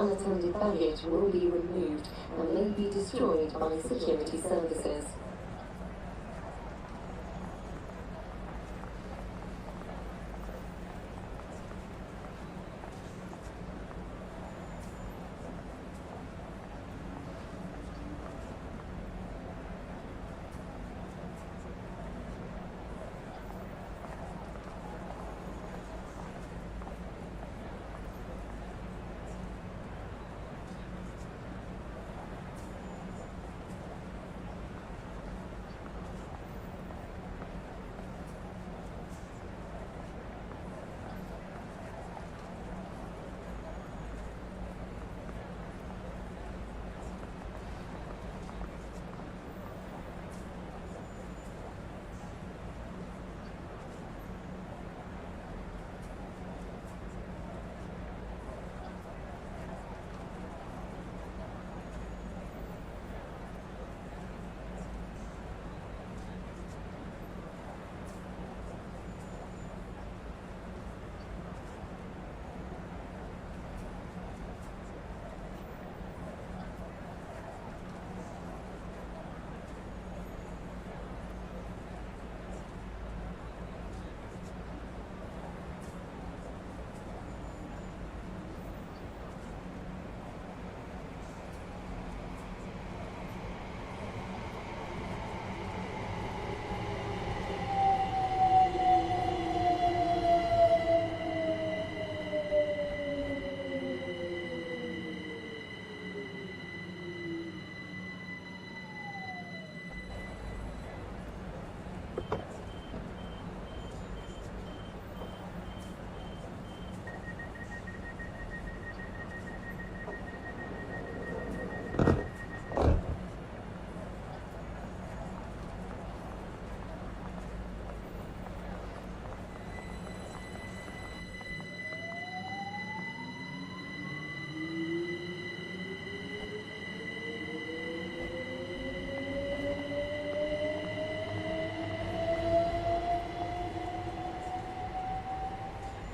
unattended baggage will be removed and may be destroyed by security services.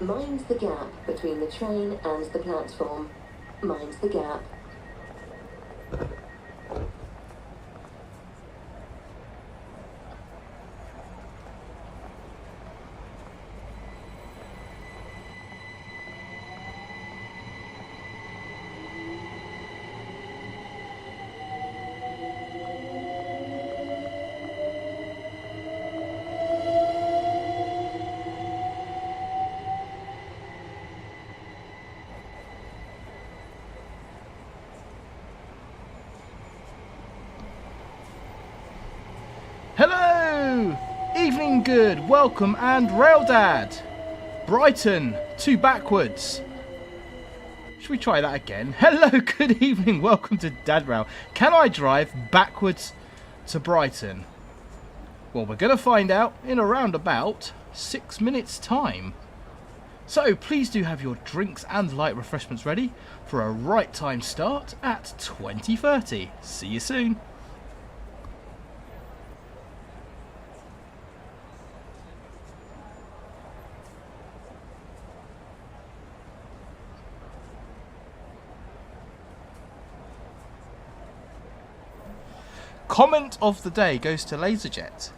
Mind the gap between the train and the platform. Mind the gap. Hello! Evening good, welcome and rail dad. Brighton, 2 backwards. Should we try that again? Hello, good evening, welcome to Dad Rail. Can I drive backwards to Brighton? Well, we're going to find out in around about 6 minutes time. So please do have your drinks and light refreshments ready for a right time start at 20:30. See you soon. Comment of the day goes to Laserjet.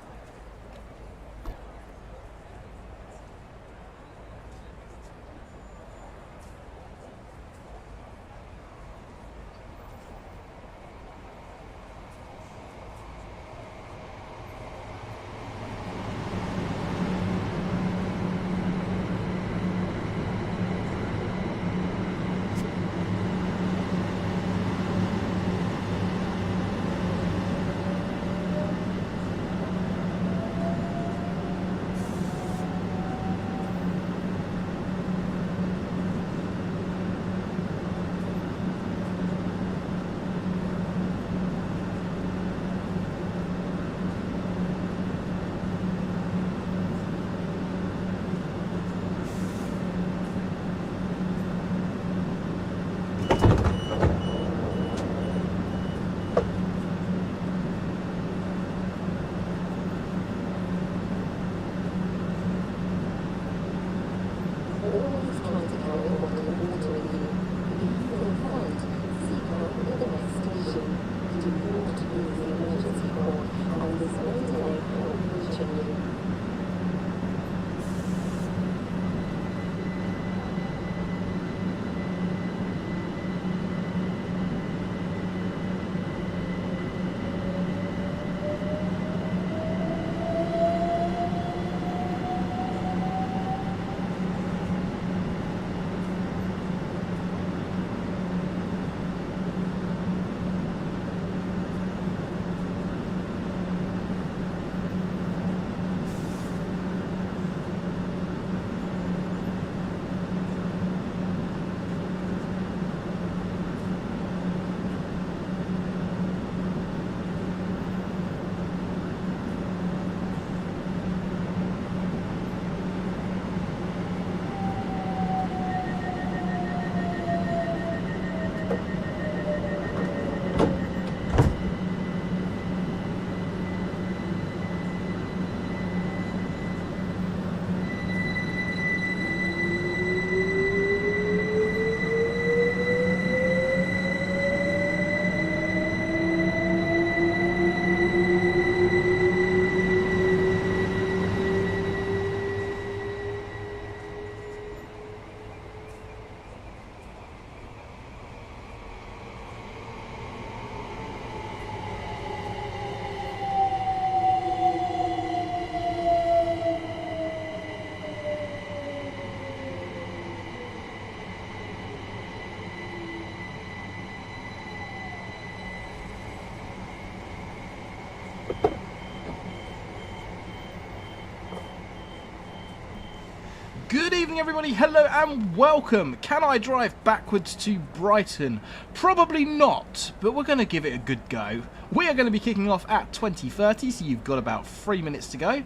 evening everybody, hello and welcome. Can I drive backwards to Brighton? Probably not, but we're going to give it a good go. We are going to be kicking off at 20:30, so you've got about 3 minutes to go.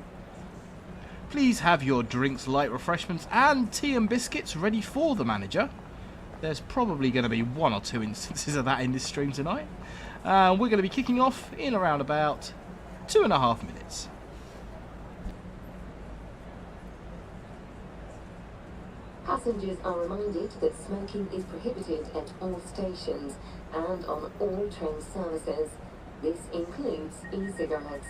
Please have your drinks, light refreshments and tea and biscuits ready for the manager. There's probably going to be 1 or 2 instances of that in this stream tonight. We're going to be kicking off in around about 2.5 minutes. Passengers are reminded that smoking is prohibited at all stations and on all train services. This includes e-cigarettes.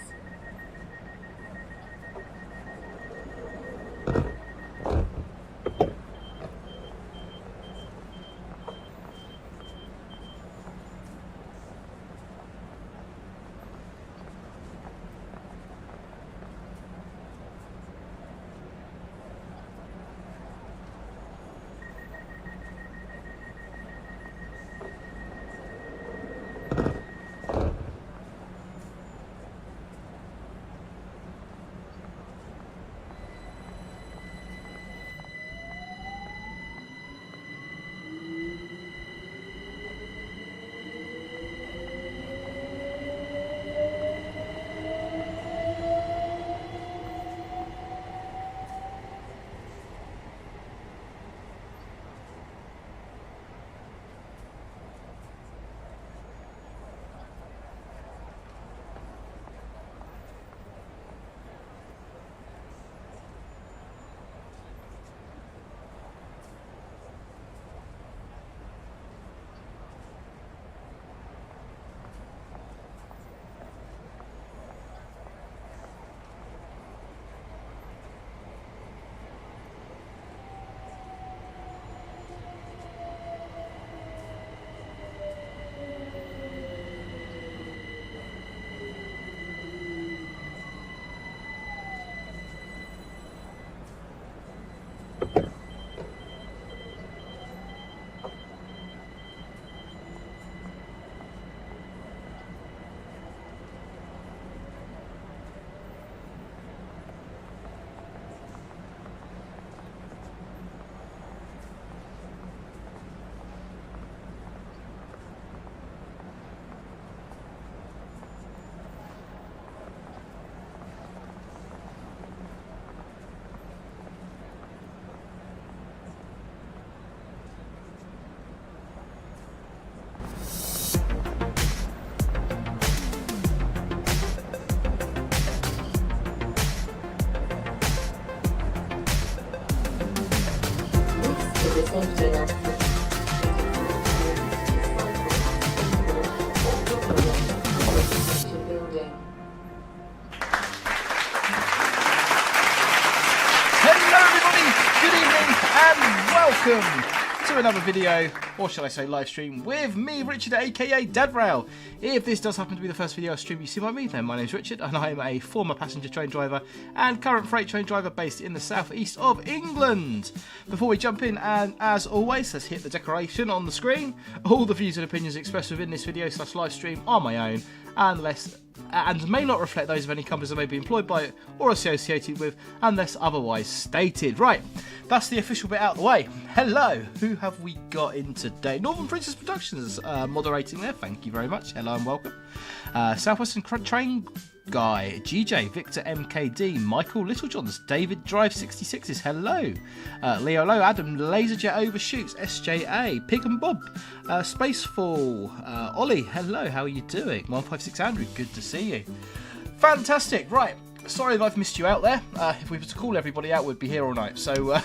To another video, or shall I say live stream, with me, Richard, aka Dadrail. If this does happen to be the first video I stream you see by me, then my name's Richard and I am a former passenger train driver and current freight train driver based in the southeast of England. Before we jump in, and as always, let's hit the declaration on the screen. All the views and opinions expressed within this video / live stream are my own and may not reflect those of any companies that may be employed by or associated with unless otherwise stated. Right, that's the official bit out of the way. Hello, who have we got in today? Northern Princess Productions moderating there, thank you very much. Hello and welcome. Southwestern Train Guy, GJ, Victor MKD, Michael Littlejohns, David Drive 66s, hello. Leo Low, Adam Laserjet Overshoots, SJA, Pig and Bob, Spacefall, Ollie, hello, how are you doing? 156 Andrew, good to see you. Fantastic, right, sorry if I've missed you out there. If we were to call everybody out, we'd be here all night, so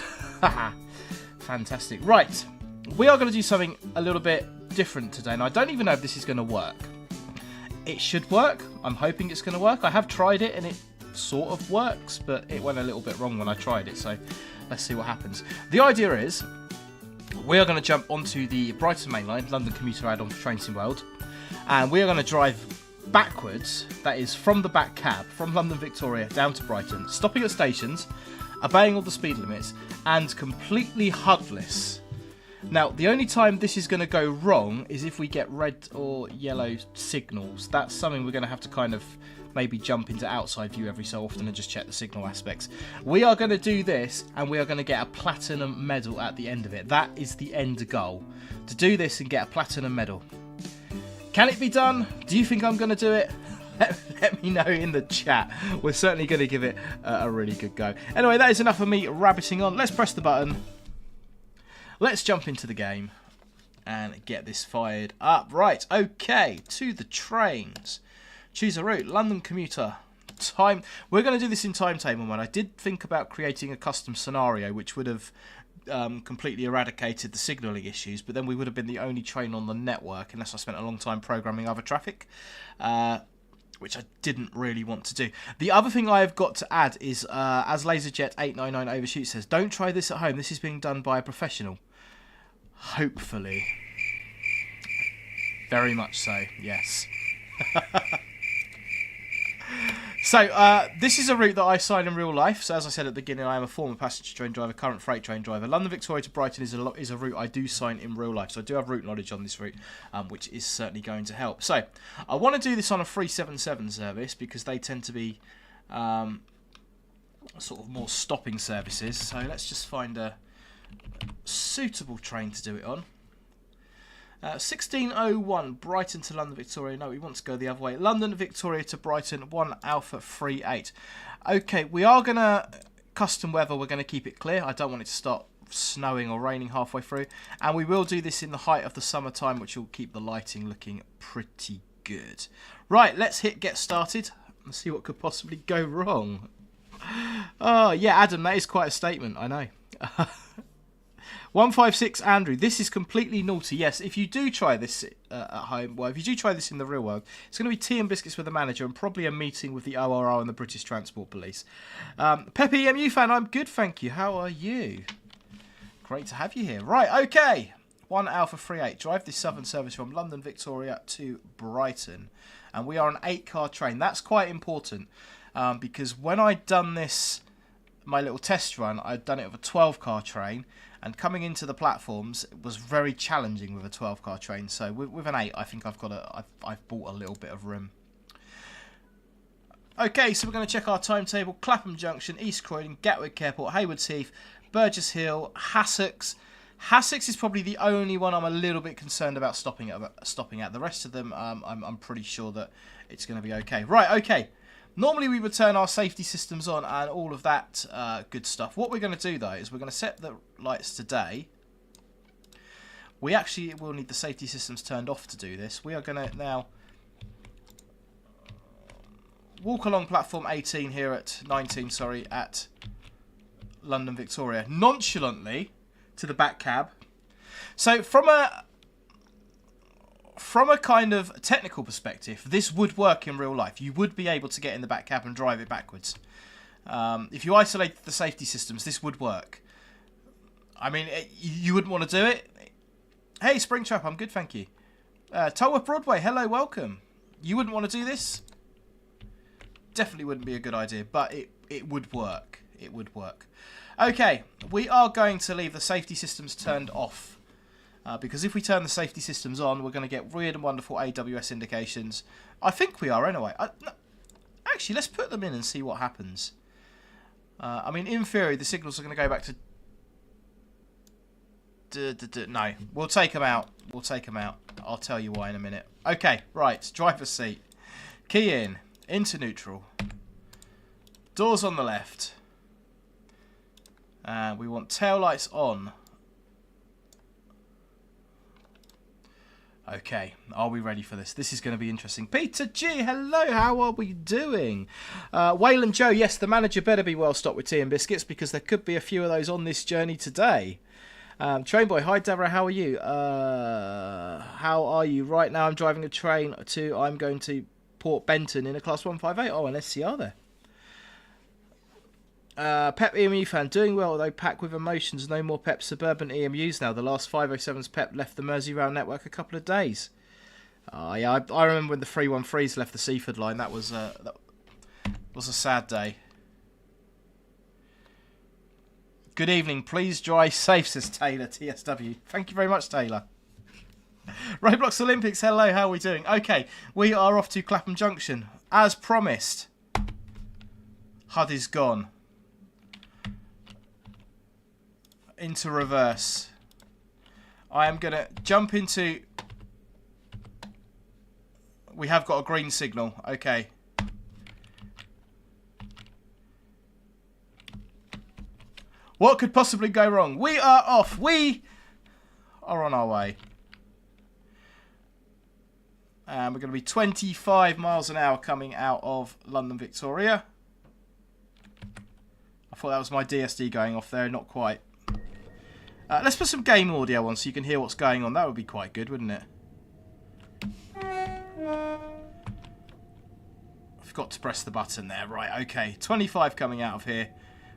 fantastic. Right, we are going to do something a little bit different today, and I don't even know if this is going to work. It should work. I'm hoping it's going to work. I have tried it and it sort of works, but it went a little bit wrong when I tried it, so let's see what happens. The idea is we are going to jump onto the Brighton Mainline, London commuter add-on for Train Sim World, and we are going to drive backwards, that is from the back cab, from London Victoria down to Brighton, stopping at stations, obeying all the speed limits, and completely Hudless. Now, the only time this is going to go wrong is if we get red or yellow signals. That's something we're going to have to kind of maybe jump into outside view every so often and just check the signal aspects. We are going to do this, and we are going to get a platinum medal at the end of it. That is the end goal, to do this and get a platinum medal. Can it be done? Do you think I'm going to do it? Let me know in the chat. We're certainly going to give it a really good go. Anyway, that is enough of me rabbiting on. Let's press the button. Let's jump into the game and get this fired up. Right, okay, to the trains. Choose a route. London commuter. Time. We're going to do this in timetable mode. I did think about creating a custom scenario which would have completely eradicated the signalling issues, but then we would have been the only train on the network unless I spent a long time programming other traffic, which I didn't really want to do. The other thing I have got to add is, as LaserJet899 Overshoot says, don't try this at home. This is being done by a professional. Hopefully. Very much so, yes. So, this is a route that I sign in real life. So, as I said at the beginning, I am a former passenger train driver, current freight train driver. London Victoria to Brighton is a route I do sign in real life. So, I do have route knowledge on this route, which is certainly going to help. So, I want to do this on a 377 service because they tend to be sort of more stopping services. So, let's just find a suitable train to do it on. 1601 Brighton to London Victoria. No, we want to go the other way. London Victoria to Brighton 1 Alpha 38. Okay, we are going to custom weather. We're going to keep it clear. I don't want it to start snowing or raining halfway through. And we will do this in the height of the summertime, which will keep the lighting looking pretty good. Right, let's hit get started and see what could possibly go wrong. Oh, yeah, Adam, that is quite a statement. I know. 156 Andrew, this is completely naughty. Yes, if you do try this at home, well, if you do try this in the real world, it's going to be tea and biscuits with the manager and probably a meeting with the ORO and the British Transport Police. Peppy EMU fan, I'm good, thank you. How are you? Great to have you here. Right, okay. 1 Alpha 38. Drive this southern service from London Victoria to Brighton. And we are an 8-car train. That's quite important because when I'd done this, my little test run, I'd done it with a 12-car train. And coming into the platforms, it was very challenging with a 12-car train. So with an 8, I think I've bought a little bit of room. Okay, so we're going to check our timetable. Clapham Junction, East Croydon, Gatwick Airport, Hayward, Heath, Burgess Hill, Hassocks. Hassocks is probably the only one I'm a little bit concerned about stopping at. The rest of them, I'm pretty sure that it's going to be okay. Right, okay. Normally we would turn our safety systems on and all of that good stuff. What we're going to do though is we're going to set the lights to day. We actually will need the safety systems turned off to do this. We are going to now walk along platform 18 here at 19, sorry, at London Victoria, nonchalantly to the back cab. So from a kind of technical perspective, this would work in real life. You would be able to get in the back cab and drive it backwards. If you isolated the safety systems, this would work. I mean, you wouldn't want to do it. Hey, Springtrap, I'm good, thank you. Tolworth Broadway, hello, welcome. You wouldn't want to do this? Definitely wouldn't be a good idea, but it would work. It would work. Okay, we are going to leave the safety systems turned off. Because if we turn the safety systems on, we're going to get weird and wonderful AWS indications. I think we are anyway. No, actually, let's put them in and see what happens. I mean, in theory, the signals are going to go back to... No, we'll take them out. We'll take them out. I'll tell you why in a minute. Okay, right. Driver's seat. Key in. Into neutral. Doors on the left. And we want tail lights on. Okay, are we ready for this? This is going to be interesting. Peter G, hello, how are we doing? Wayland Joe, yes, the manager better be well stocked with tea and biscuits because there could be a few of those on this journey today. Trainboy, hi Deborah, how are you? How are you? Right now I'm driving a train I'm going to Port Benton in a Class 158. Oh, an SCR there. Pep EMU fan, doing well although packed with emotions. No more Pep Suburban EMUs now. The last 507's Pep left the Merseyrail network a couple of days. Yeah, I remember when the 313s left the Seaford line. That was a sad day. Good evening. Please drive safe, says Taylor TSW. Thank you very much, Taylor. Roblox Olympics, hello, how are we doing? Okay, we are off to Clapham Junction. as promised, HUD is gone. Into reverse. I am going to jump into... We have got a green signal. Okay. What could possibly go wrong? We are off. We are on our way. And we're going to be 25 miles an hour coming out of London Victoria. I thought that was my DSD going off there. Not quite. Let's put some game audio on so you can hear what's going on. That would be quite good, wouldn't it? I forgot to press the button there. Right, okay. 25 coming out of here.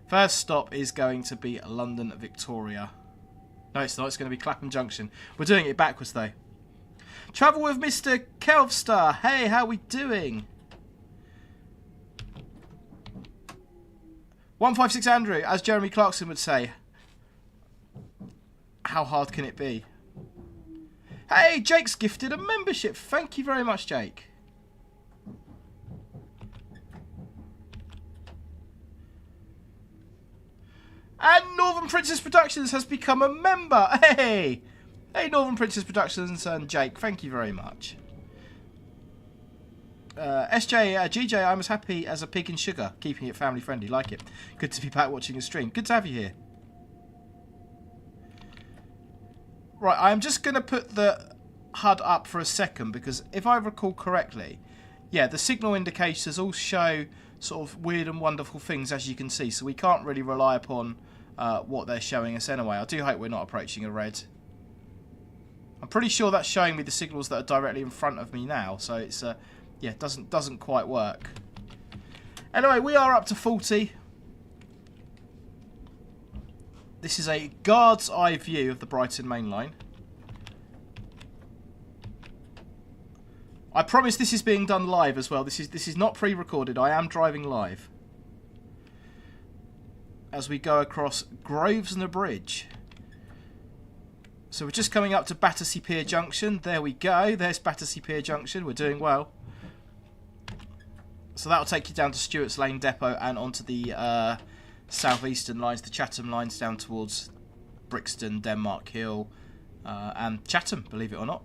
First stop is going to be London Victoria. No, it's not. It's going to be Clapham Junction. We're doing it backwards, though. Travel with Mr. Kelvstar. Hey, how we doing? 156 Andrew, as Jeremy Clarkson would say. How hard can it be? Hey, Jake's gifted a membership. Thank you very much, Jake. And Northern Princess Productions has become a member. Hey! Hey, Northern Princess Productions and Jake, thank you very much. GJ, I'm as happy as a pig in sugar, keeping it family friendly. Like it. Good to be back watching a stream. Good to have you here. Right, I'm just going to put the HUD up for a second because if I recall correctly, yeah, the signal indicators all show sort of weird and wonderful things, as you can see, so we can't really rely upon what they're showing us anyway. I do hope we're not approaching a red. I'm pretty sure that's showing me the signals that are directly in front of me now, so it's yeah, doesn't quite work. Anyway, we are up to 40. This is a guard's eye view of the Brighton Mainline. I promise this is being done live as well. This is not pre-recorded. I am driving live. As we go across Grosvenor Bridge. So we're just coming up to Battersea Pier Junction. There we go. There's Battersea Pier Junction. We're doing well. So that'll take you down to Stewart's Lane Depot and onto the southeastern lines, the Chatham lines down towards Brixton, Denmark Hill, and Chatham, believe it or not.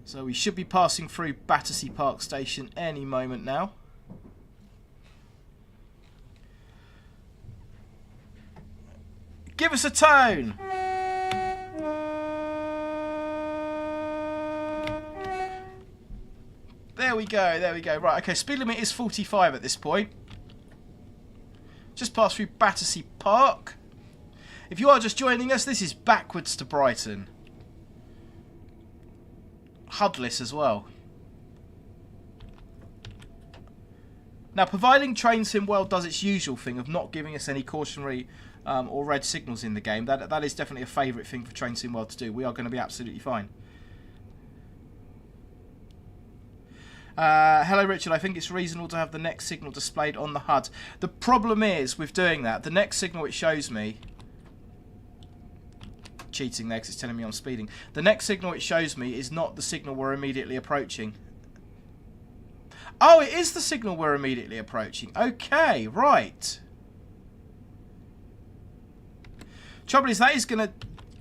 So we should be passing through Battersea Park Station any moment now. Give us a tone! There we go, there we go. Right, okay, speed limit is 45 at this point. Just passed through Battersea Park. If you are just joining us, this is backwards to Brighton. Hudless as well. Now, providing Train Sim World does its usual thing of not giving us any cautionary or red signals in the game, that is definitely a favourite thing for Train Sim World to do. We are going to be absolutely fine. Hello Richard, I think it's reasonable to have the next signal displayed on the HUD. The problem is with doing that, the next signal it shows me, cheating there because it's telling me I'm speeding, the next signal it shows me is not the signal we're immediately approaching. Oh, it is the signal we're immediately approaching. Okay, right. Trouble is that is going to...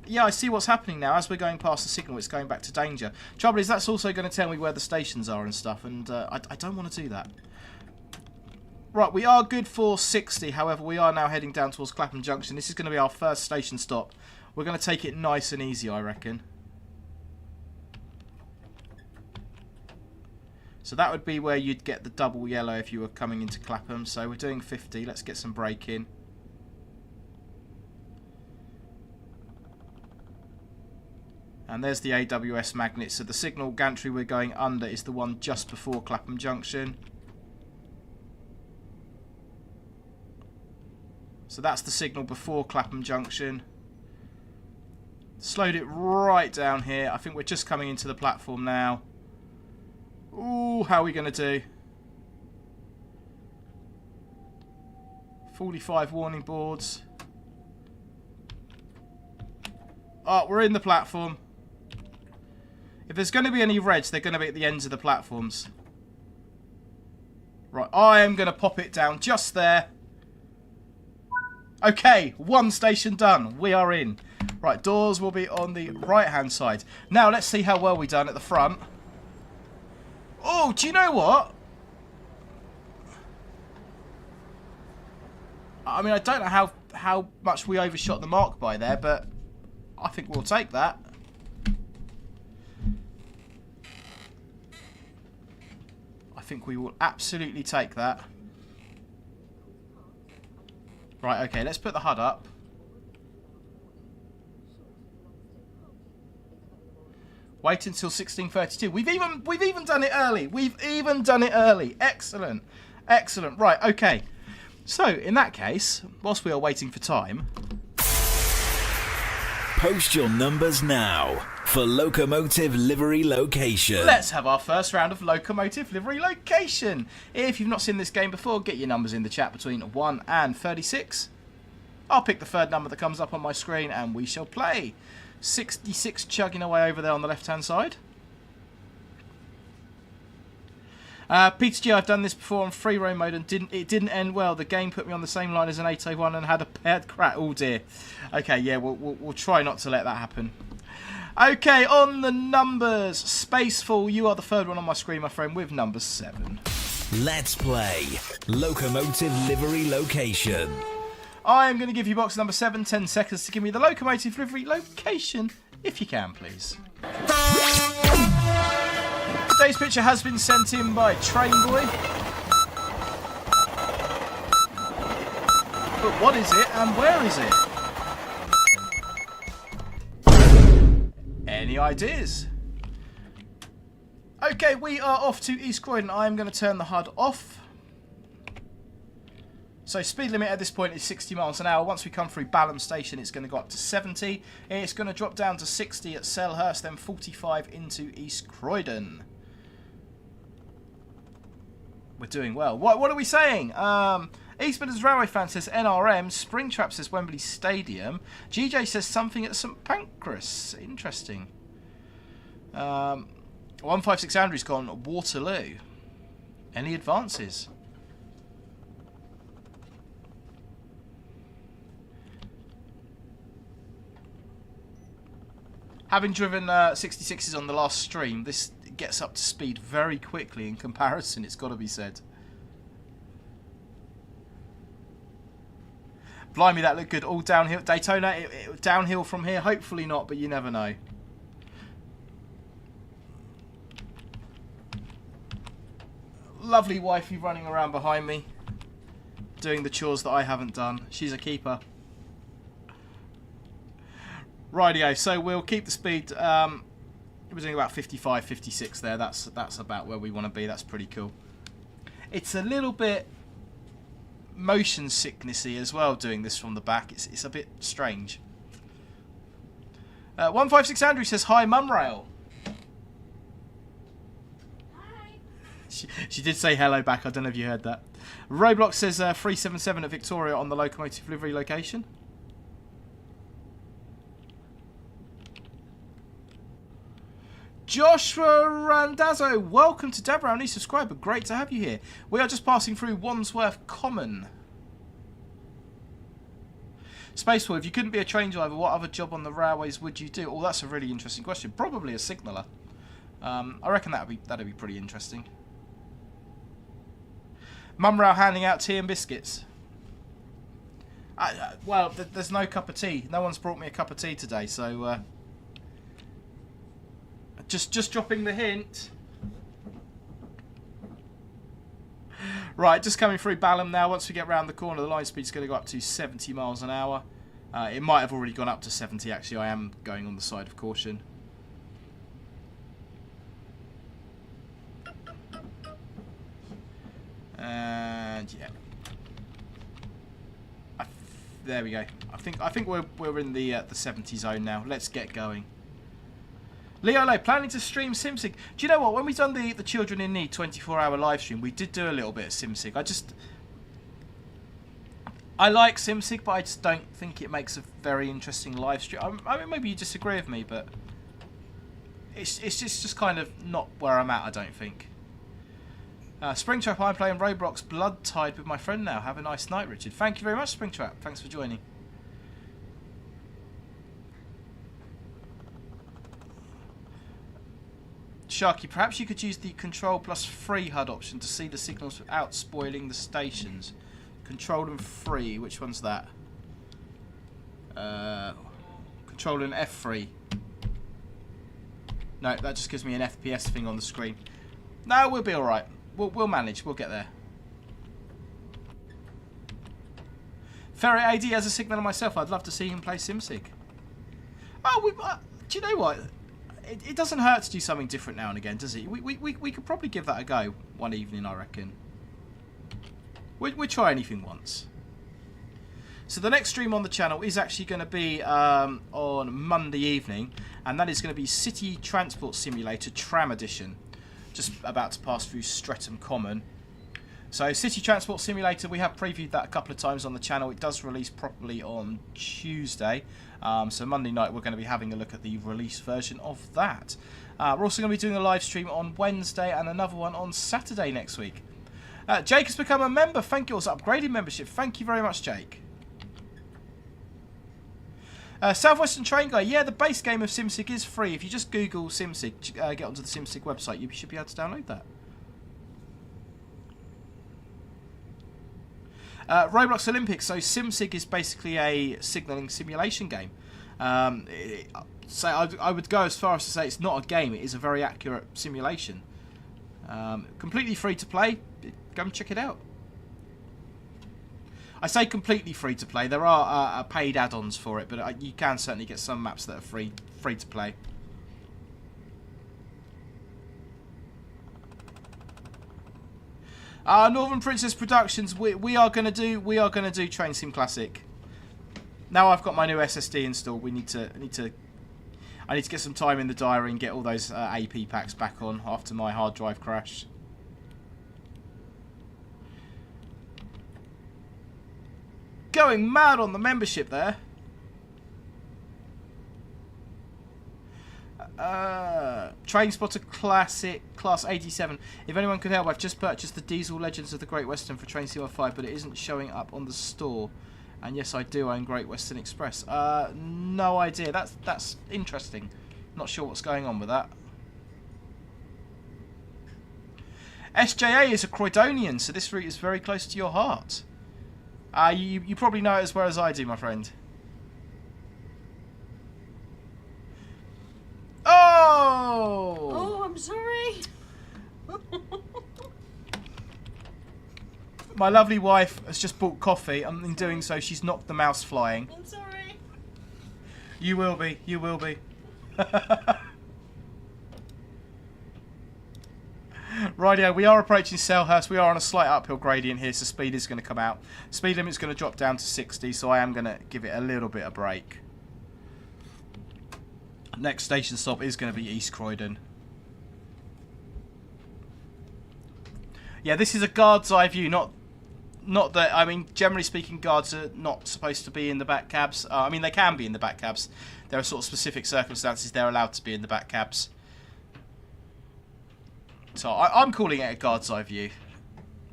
Yeah, I see what's happening now. As we're going past the signal, it's going back to danger. Trouble is, that's also going to tell me where the stations are and stuff, and I don't want to do that. Right, we are good for 60. However, we are now heading down towards Clapham Junction. This is going to be our first station stop. We're going to take it nice and easy, I reckon. So that would be where you'd get the double yellow if you were coming into Clapham. So we're doing 50. Let's get some brake in. And there's the AWS magnet. So the signal gantry we're going under is the one just before Clapham Junction. So that's the signal before Clapham Junction. Slowed it right down here. I think we're just coming into the platform now. Ooh, how are we going to do? 45 warning boards. Oh, we're in the platform. If there's going to be any reds, they're going to be at the ends of the platforms. Right, I am going to pop it down just there. Okay, one station done. We are in. Right, doors will be on the right-hand side. Now, let's see how well we've done at the front. Oh, do you know what? I mean, I don't know how much we overshot the mark by there, but I think we'll take that. I think we will absolutely take that. Right, okay, let's put the HUD up. Wait until 16:32. We've even done it early. We've even done it early. Excellent. Excellent. Right, okay. So, in that case, whilst we are waiting for time, post your numbers now for Locomotive Livery Location. Let's have our first round of Locomotive Livery Location. If you've not seen this game before, get your numbers in the chat between 1 and 36. I'll pick the third number that comes up on my screen and we shall play. 66 chugging away over there on the left-hand side. Peter G, I've done this before on free roam mode and it didn't end well. The game put me on the same line as an 801 and had a paired crack. Oh dear. Okay, yeah, we'll try not to let that happen. Okay, on the numbers. Spaceful, you are the third one on my screen, my friend, with number 7. Let's play Locomotive Livery Location. I am going to give you box number 7, 10 seconds to give me the Locomotive Livery Location, if you can, please. Today's picture has been sent in by Train Boy. But what is it and where is it? Any ideas? Okay, we are off to East Croydon. I am going to turn the HUD off. So speed limit at this point is 60 miles an hour. Once we come through Balham Station, it's going to go up to 70. It's going to drop down to 60 at Selhurst, then 45 into East Croydon. We're doing well. What are we saying? East Midlands Railway fan says NRM. Springtrap says Wembley Stadium. GJ says something at St Pancras. Interesting. 156 Andrew's gone Waterloo. Any advances? Having driven 66s on the last stream, this gets up to speed very quickly in comparison, it's got to be said. Blimey, that looked good. All downhill. Daytona, downhill from here. Hopefully not, but you never know. Lovely wifey running around behind me, doing the chores that I haven't done. She's a keeper. Rightio, so we'll keep the speed. We're doing about 55, 56 there. That's about where we want to be. That's pretty cool. It's a little bit motion sicknessy as well doing this from the back. It's a bit strange. 156 Andrew says hi, Mumrail. Hi. She did say hello back. I don't know if you heard that. Roblox says 377 at Victoria on the Locomotive Livery Location. Joshua Randazzo, welcome to Dabra, new subscriber. Great to have you here. We are just passing through Wandsworth Common. Spacewall, if you couldn't be a train driver, what other job on the railways would you do? Oh, that's a really interesting question. Probably a signaller. I reckon that'd be pretty interesting. Mumrail handing out tea and biscuits. Well, there's no cup of tea. No one's brought me a cup of tea today, so just dropping the hint. Right, just coming through Balham now. Once we get round the corner, the line speed's going to go up to 70 miles an hour. It might have already gone up to 70, actually. I am going on the side of caution. And yeah, there we go. I think we're in the 70 zone now. Let's get going. Leo Low, planning to stream SimSig. Do you know what? When we done the Children in Need 24-hour live stream, we did do a little bit of SimSig. I like SimSig, but I just don't think it makes a very interesting live stream. I mean, maybe you disagree with me, but It's just kind of not where I'm at, I don't think. Springtrap, I'm playing Roblox Blood Tide with my friend now. Have a nice night, Richard. Thank you very much, Springtrap. Thanks for joining. Sharky, perhaps you could use the Control plus Free HUD option to see the signals without spoiling the stations. Control and Free, which one's that? Control and F3. No, that just gives me an FPS thing on the screen. No, we'll be alright. We'll manage. We'll get there. Ferret AD has a signal on myself. I'd love to see him play SimSig. Oh, do you know what? It doesn't hurt to do something different now and again, does it? We could probably give that a go one evening, I reckon. We'll try anything once. So the next stream on the channel is actually going to be on Monday evening, and that is going to be City Transport Simulator Tram Edition. Just about to pass through Streatham Common. So City Transport Simulator, we have previewed that a couple of times on the channel. It does release properly on Tuesday. So Monday night we're going to be having a look at the release version of that. We're also going to be doing a live stream on Wednesday and another one on Saturday next week. Jake has become a member. Thank you. Also upgraded membership. Thank you very much, Jake. Southwestern Train Guy, yeah, the base game of SimSig is free. If you just Google SimSig, get onto the SimSig website, you should be able to download that. Roblox Olympics, so SimSig is basically a signalling simulation game. So I would go as far as to say it's not a game, it is a very accurate simulation. Completely free to play, go and check it out. I say completely free to play. There are paid add-ons for it, but you can certainly get some maps that are free to play. Northern Princess Productions. We are gonna do Train Sim Classic. Now I've got my new SSD installed. I need to get some time in the diary and get all those AP packs back on after my hard drive crash. Going mad on the membership there. Train Spotter Classic Class 87. If anyone could help, I've just purchased the Diesel Legends of the Great Western for Train Sim 5, but it isn't showing up on the store. And yes, I do own Great Western Express. No idea. That's interesting. Not sure what's going on with that. SJA is a Croydonian, so this route is very close to your heart. You probably know it as well as I do, my friend. Oh! Oh, I'm sorry. My lovely wife has just bought coffee, and in doing so, she's knocked the mouse flying. I'm sorry. You will be. You will be. Rightio, we are approaching Selhurst. We are on a slight uphill gradient here, so speed is going to come out. Speed limit's going to drop down to 60, so I am going to give it a little bit of break. Next station stop is going to be East Croydon. Yeah, this is a guard's eye view, not that, I mean, generally speaking, guards are not supposed to be in the back cabs. I mean, they can be in the back cabs. There are sort of specific circumstances they're allowed to be in the back cabs. So I'm calling it a guard's eye view.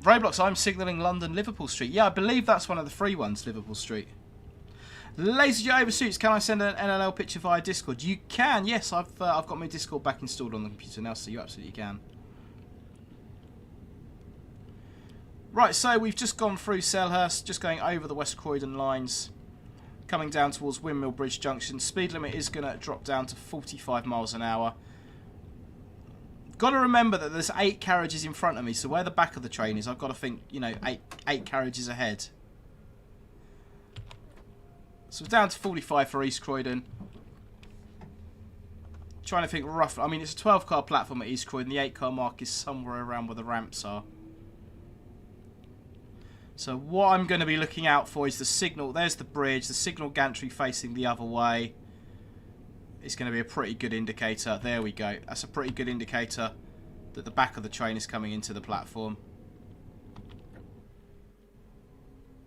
Roblox, I'm signalling London Liverpool Street. Yeah, I believe that's one of the free ones, Liverpool Street. Laser Oversuits, can I send an NLL picture via Discord? You can, yes. I've got my Discord back installed on the computer now, so you absolutely can. Right, so we've just gone through Selhurst, just going over the West Croydon lines, coming down towards Windmill Bridge Junction. Speed limit is going to drop down to 45 miles an hour. Got to remember that there's 8 carriages in front of me, so where the back of the train is, I've got to think, you know, 8 carriages ahead. So we're down to 45 for East Croydon. Trying to think roughly. I mean, it's a 12-car platform at East Croydon. The 8-car mark is somewhere around where the ramps are. So what I'm going to be looking out for is the signal. There's the bridge. The signal gantry facing the other way. It's going to be a pretty good indicator. There we go. That's a pretty good indicator that the back of the train is coming into the platform.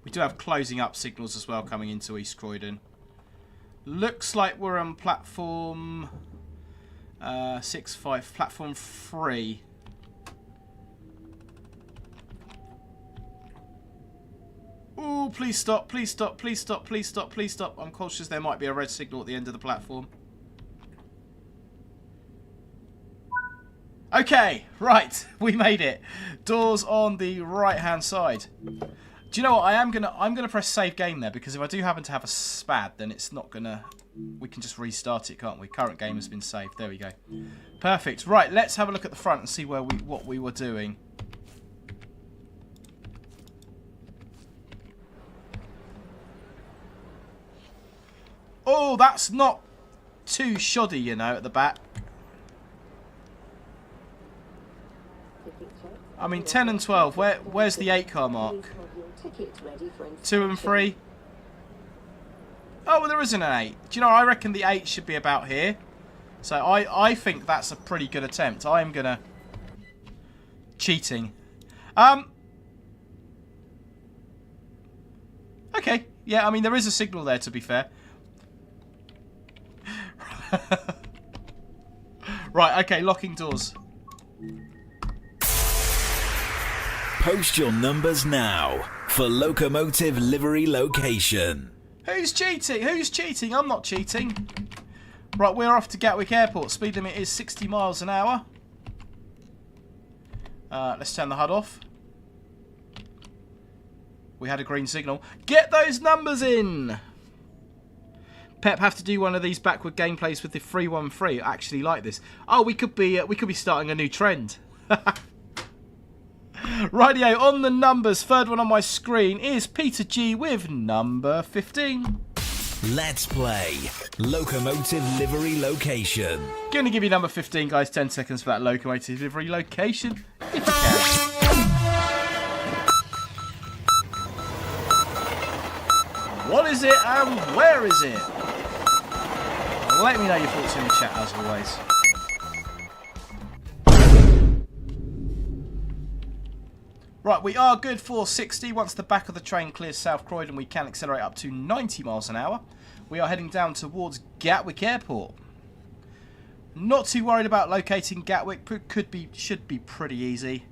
We do have closing up signals as well coming into East Croydon. Looks like we're on platform 6-5, platform 3. Ooh, please stop, please stop, please stop, please stop, please stop. I'm cautious there might be a red signal at the end of the platform. Okay, right, we made it. Doors on the right-hand side. Do you know what? I'm gonna press save game there, because if I do happen to have a SPAD, then it's not gonna. We can just restart it, can't we? Current game has been saved. There we go. Perfect. Right, let's have a look at the front and see what we were doing. Oh, that's not too shoddy, you know, at the back. I mean, 10 and 12. Where's the 8-car mark? 2 and 3. Oh, well, there isn't an 8. Do you know, I reckon the 8 should be about here. So I think that's a pretty good attempt. I am going to... Cheating. Okay. Yeah, I mean, there is a signal there, to be fair. Right, okay, locking doors. Post your numbers now for Locomotive Livery Location. Who's cheating? Who's cheating? I'm not cheating. Right, we're off to Gatwick Airport. Speed limit is 60 miles an hour. Let's turn the HUD off. We had a green signal. Get those numbers in! Pep, have to do one of these backward gameplays with the 313. I actually like this. Oh, we could be starting a new trend. Rightio, on the numbers, third one on my screen is Peter G with number 15. Let's play Locomotive Livery Location. Gonna give you number 15, guys. 10 seconds for that Locomotive Livery Location, if you can. What is it and where is it? Let me know your thoughts in the chat, as always. Right, we are good for 60. Once the back of the train clears South Croydon, we can accelerate up to 90 miles an hour. We are heading down towards Gatwick Airport. Not too worried about locating Gatwick. Should be pretty easy.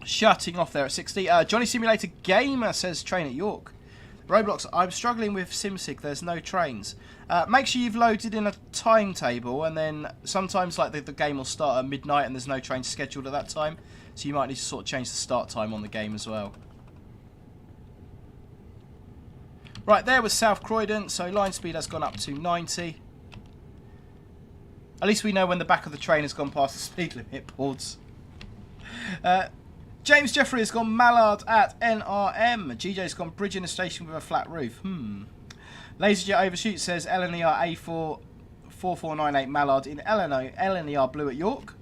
Shutting off there at 60. Johnny Simulator Gamer says train at York. Roblox, I'm struggling with SimSig. There's no trains. Make sure you've loaded in a timetable, and then sometimes like the game will start at midnight and there's no train scheduled at that time. So you might need to sort of change the start time on the game as well. Right, there was South Croydon. So line speed has gone up to 90. At least we know when the back of the train has gone past the speed limit boards. James Jeffrey has gone Mallard at NRM. GJ's gone bridge in a station with a flat roof. LaserJet Overshoot says LNER A4 4498 Mallard in LNER Blue at York.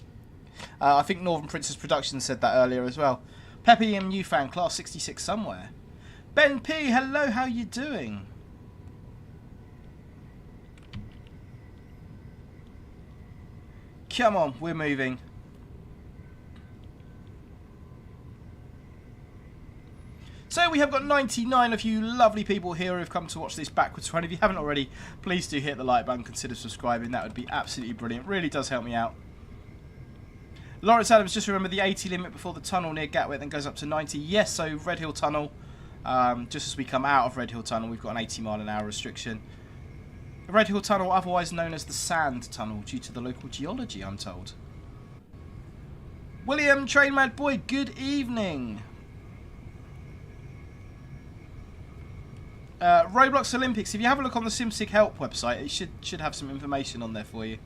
I think Northern Princess Productions said that earlier as well. Peppy M New Fan, class 66 somewhere. Ben P, hello, how you doing? Come on, we're moving. So we have got 99 of you lovely people here who have come to watch this backwards run. If you haven't already, please do hit the like button, consider subscribing. That would be absolutely brilliant. Really does help me out. Lawrence Adams, just remember the 80 limit before the tunnel near Gatwick, then goes up to 90. Yes, so Red Hill Tunnel, just as we come out of Red Hill Tunnel, we've got an 80 mile an hour restriction. The Red Hill Tunnel, otherwise known as the Sand Tunnel, due to the local geology, I'm told. William, Train Mad Boy, good evening. Roblox Olympics, if you have a look on the SimSig Help website, it should have some information on there for you.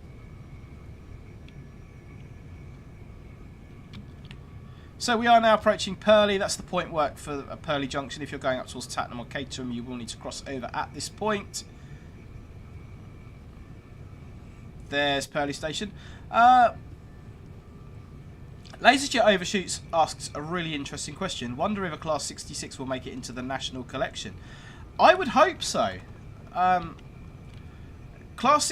So we are now approaching Purley. That's the point work for Purley Junction. If you're going up towards Tattenham or Caterham, you will need to cross over at this point. There's Purley Station. LaserJet Overshoots asks a really interesting question. Wonder if a Class 66 will make it into the National Collection. I would hope so. Class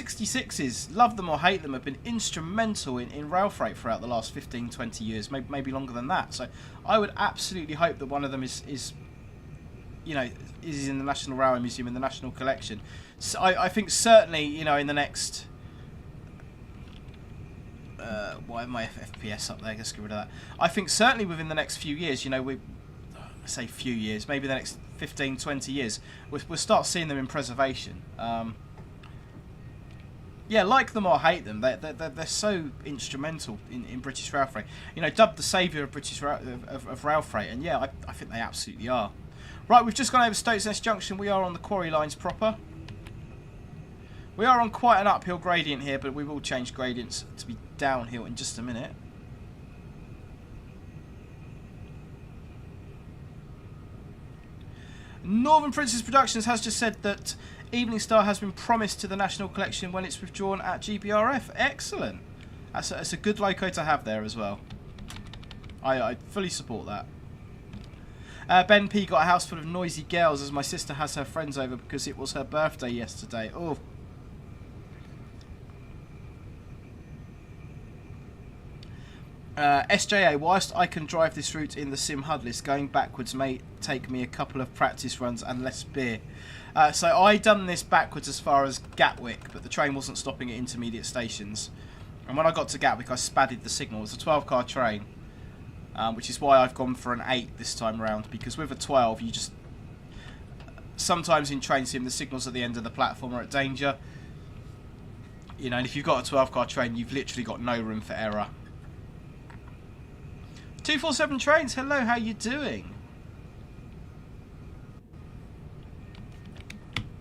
66s, love them or hate them, have been instrumental in rail freight throughout the last 15, 20 years, maybe longer than that. So I would absolutely hope that one of them is you know, is in the National Railway Museum in the National Collection. So I think certainly, you know, in the next... why have my FPS up there? Let's get rid of that. I think certainly within the next few years, you know, I say few years, maybe the next 15, 20 years, we'll start seeing them in preservation. Yeah, like them or hate them, they're so instrumental in British rail freight. You know, dubbed the saviour of British rail freight, and yeah, I think they absolutely are. Right, we've just gone over Stoke Junction. We are on the quarry lines proper. We are on quite an uphill gradient here, but we will change gradients to be downhill in just a minute. Northern Princess Productions has just said that Evening Star has been promised to the National Collection when it's withdrawn at GBRF. Excellent. That's a good loco to have there as well. I fully support that. Ben P got a house full of noisy girls as my sister has her friends over because it was her birthday yesterday. Oh. SJA, whilst I can drive this route in the sim Hudless, going backwards may take me a couple of practice runs and less beer. So I done this backwards as far as Gatwick, but the train wasn't stopping at intermediate stations. And when I got to Gatwick, I spadded the signal. It was a 12-car train, which is why I've gone for an 8 this time round, because with a 12, you just... Sometimes in train sim, the signals at the end of the platform are at danger. You know, and if you've got a 12-car train, you've literally got no room for error. 247 Trains, hello, how you doing?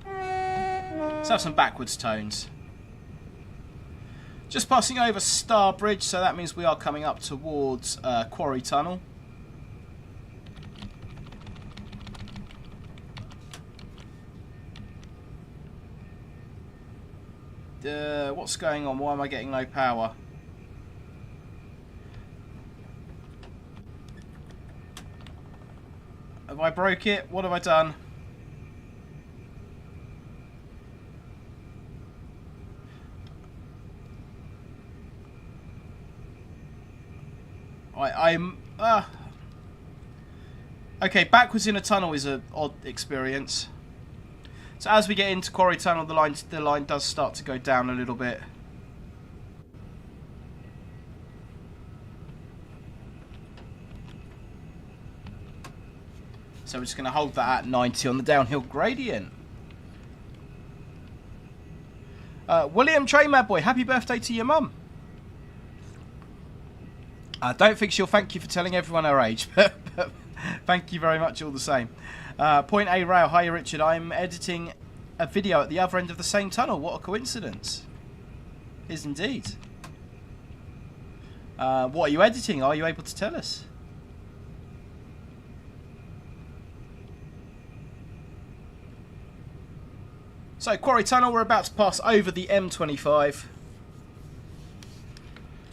Let's have some backwards tones. Just passing over Star Bridge, so that means we are coming up towards Quarry Tunnel. What's going on? Why am I getting no power? Have I broke it? What have I done? I'm okay, backwards in a tunnel is an odd experience. So as we get into Quarry Tunnel, the line does start to go down a little bit. So we're just going to hold that at 90 on the downhill gradient. William Train Mad Boy, happy birthday to your mum. I don't think she'll thank you for telling everyone her age, but thank you very much all the same. Point A Rail, hi Richard, I'm editing a video at the other end of the same tunnel. What a coincidence. Is indeed. What are you editing? Are you able to tell us? So, Quarry Tunnel, we're about to pass over the M25.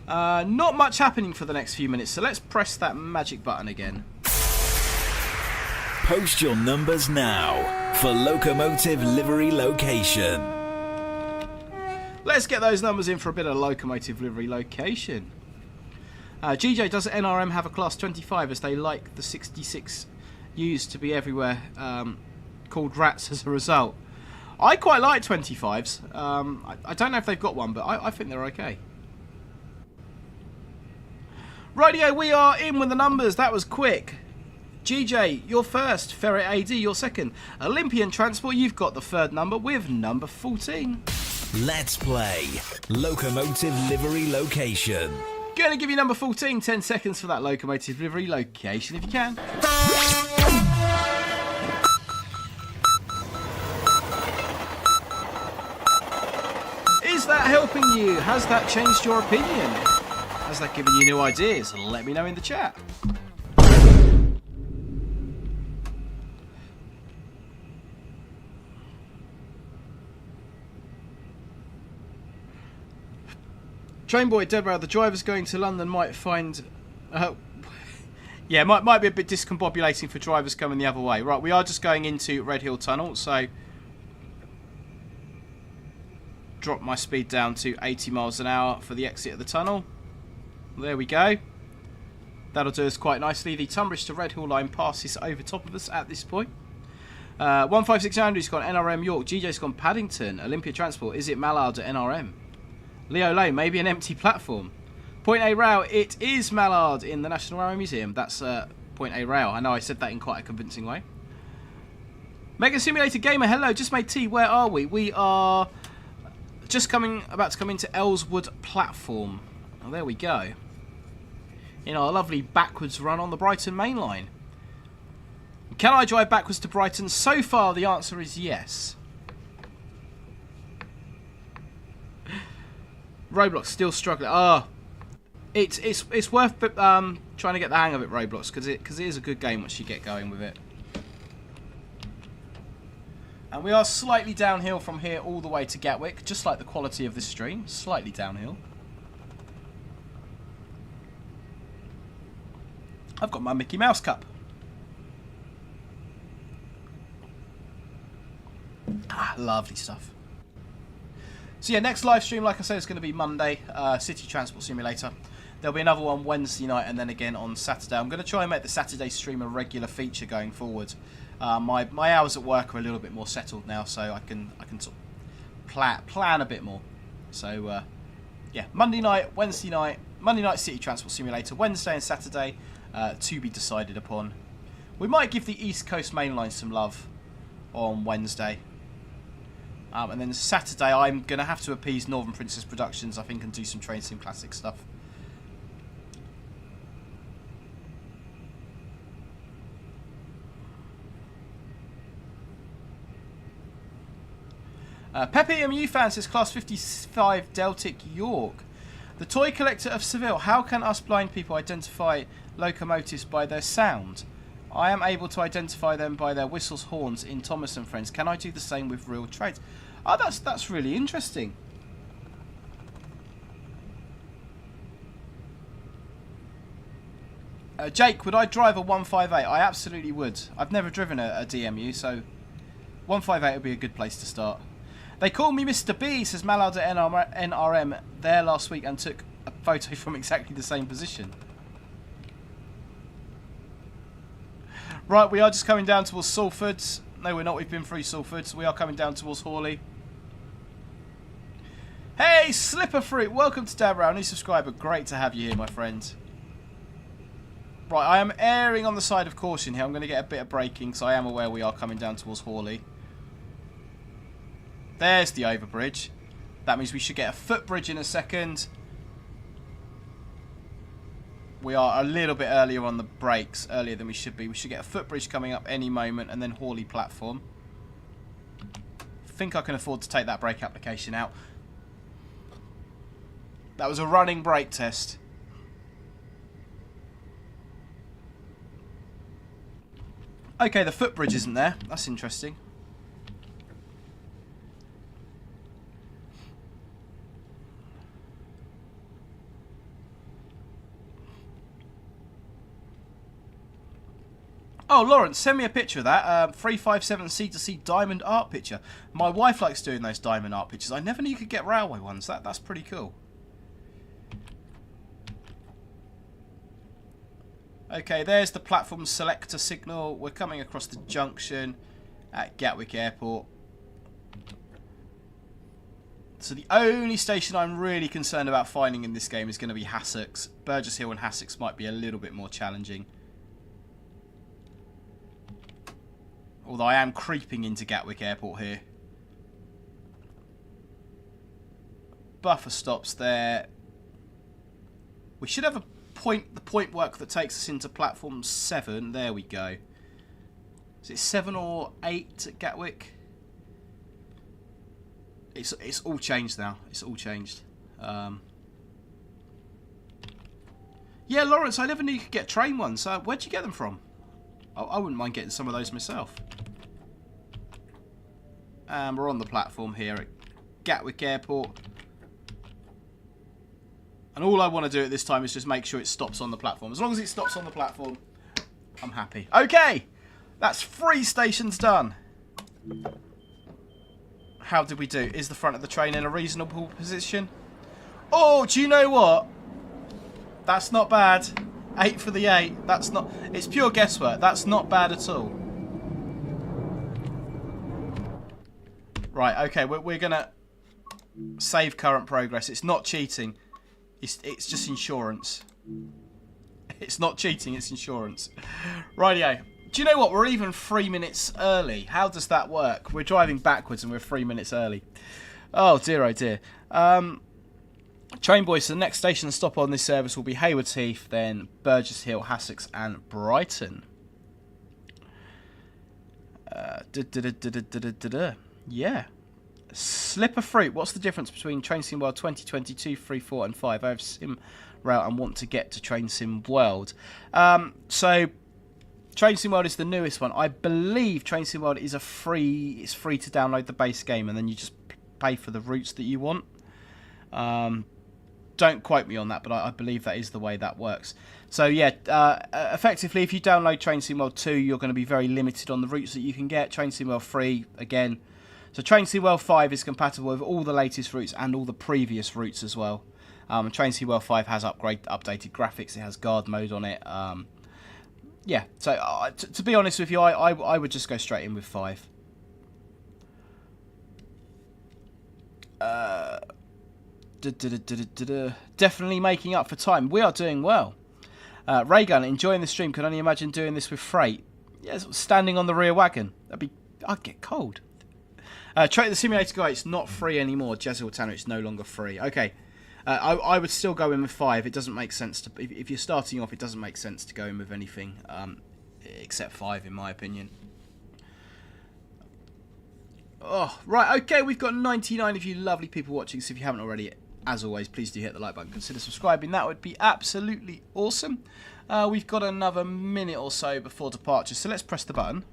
Not much happening for the next few minutes, so let's press that magic button again. Post your numbers now for Locomotive Livery Location. Let's get those numbers in for a bit of Locomotive Livery Location. GJ, does NRM have a class 25 as they like the 66 used to be everywhere, called rats as a result? I quite like 25s. I don't know if they've got one, but I think they're okay. Rightio, we are in with the numbers. That was quick. GJ, you're first. Ferret AD, you're second. Olympian Transport, you've got the third number with number 14. Let's play Locomotive Livery Location. Gonna give you number 14. 10 seconds for that Locomotive Livery Location if you can. Is that helping you? Has that changed your opinion? Has that given you new ideas? Let me know in the chat. Trainboy Deborah, the drivers going to London might find... yeah, might be a bit discombobulating for drivers coming the other way. Right, we are just going into Red Hill Tunnel, so... Drop my speed down to 80 miles an hour for the exit of the tunnel. There we go. That'll do us quite nicely. The Tunbridge to Red Hill line passes over top of us at this point. 156 Andrew's gone NRM York. GJ's gone Paddington. Olympia Transport. Is it Mallard at NRM? Leo Lane. Maybe an empty platform. Point A Rail. It is Mallard in the National Railway Museum. That's Point A Rail. I know I said that in quite a convincing way. Mega Simulator Gamer. Hello. Just made tea. Where are we? We are just about to come into Ellswood platform. Oh, there we go. In our lovely backwards run on the Brighton Mainline. Can I drive backwards to Brighton? So far, the answer is yes. Roblox still struggling. Oh, it's worth trying to get the hang of it, Roblox, because it is a good game once you get going with it. And we are slightly downhill from here all the way to Gatwick, just like the quality of this stream. Slightly downhill. I've got my Mickey Mouse cup. Ah, lovely stuff. So yeah, next live stream, like I said, is going to be Monday, City Transport Simulator. There'll be another one Wednesday night and then again on Saturday. I'm going to try and make the Saturday stream a regular feature going forward. My hours at work are a little bit more settled now, so I can sort of plan a bit more. So yeah, Monday night, Wednesday night, Monday night City Transport Simulator, Wednesday and Saturday to be decided upon. We might give the East Coast Mainline some love on Wednesday. And then Saturday, I'm going to have to appease Northern Princess Productions, I think, and do some Train Sim Classic stuff. Pepe MU fan says, Class 55 Deltic York. The toy collector of Seville. How can us blind people identify locomotives by their sound? I am able to identify them by their whistles, horns in Thomas and Friends. Can I do the same with real trains? Oh, that's really interesting. Jake, would I drive a 158? I absolutely would. I've never driven a DMU, so 158 would be a good place to start. They call me Mr. B, says Mallard at NRM there last week and took a photo from exactly the same position. Right, we are just coming down towards Salford. No, we're not. We've been through Salford. We are coming down towards Hawley. Hey, Slipper Fruit. Welcome to Dad Row. New subscriber. Great to have you here, my friend. Right, I am erring on the side of caution here. I'm going to get a bit of braking because I am aware we are coming down towards Hawley. There's the overbridge. That means we should get a footbridge in a second. We are a little bit earlier on the brakes, earlier than we should be. We should get a footbridge coming up any moment and then Hawley platform. I think I can afford to take that brake application out. That was a running brake test. Okay, the footbridge isn't there. That's interesting. Oh, Lawrence, send me a picture of that. 357 C2C diamond art picture. My wife likes doing those diamond art pictures. I never knew you could get railway ones. That's pretty cool. Okay, there's the platform selector signal. We're coming across the junction at Gatwick Airport. So the only station I'm really concerned about finding in this game is going to be Hassocks. Burgess Hill and Hassocks might be a little bit more challenging. Although I am creeping into Gatwick Airport here. Buffer stops there. We should have the point work that takes us into platform 7. There we go. Is it 7 or 8 at Gatwick? It's all changed now. It's all changed. Yeah, Lawrence, I never knew you could get train ones. Where'd you get them from? I wouldn't mind getting some of those myself. And we're on the platform here at Gatwick Airport. And all I want to do at this time is just make sure it stops on the platform. As long as it stops on the platform, I'm happy. Okay, that's 3 stations done. How did we do? Is the front of the train in a reasonable position? Oh, do you know what? That's not bad. 8 for the 8. That's not... It's pure guesswork. That's not bad at all. Right, okay, we're going to save current progress. It's not cheating. It's just insurance. It's not cheating, it's insurance. Rightio. Do you know what? We're even 3 minutes early. How does that work? We're driving backwards and we're 3 minutes early. Oh dear, oh dear. Train boys, so the next station stop on this service will be Hayward, Heath, then Burgess Hill, Hassocks and Brighton. Yeah. Slip of fruit. What's the difference between Train Sim World 2022, 3, 4 and 5? I have Sim Route and want to get to Train Sim World. So Train Sim World is the newest one. I believe Train Sim World is it's free to download the base game and then you just pay for the routes that you want. Don't quote me on that, but I believe that is the way that works. So yeah, effectively if you download Train Sim World 2, you're going to be very limited on the routes that you can get. Train Sim World 3, again. So Train Sim World 5 is compatible with all the latest routes and all the previous routes as well. Train Sim World 5 has updated graphics. It has guard mode on it. Yeah, so to be honest with you, I would just go straight in with 5. Definitely making up for time. We are doing well. Raygun, enjoying the stream. Can only imagine doing this with freight. Yeah, standing on the rear wagon. I'd get cold. The Simulator Guy, it's not free anymore. Jezil Tanner, it's no longer free. Okay. I would still go in with 5. It doesn't make sense to... If you're starting off, it doesn't make sense to go in with anything except 5, in my opinion. Oh, right. Okay, we've got 99 of you lovely people watching. So if you haven't already, as always, please do hit the like button. Consider subscribing. That would be absolutely awesome. We've got another minute or so before departure. So let's press the button.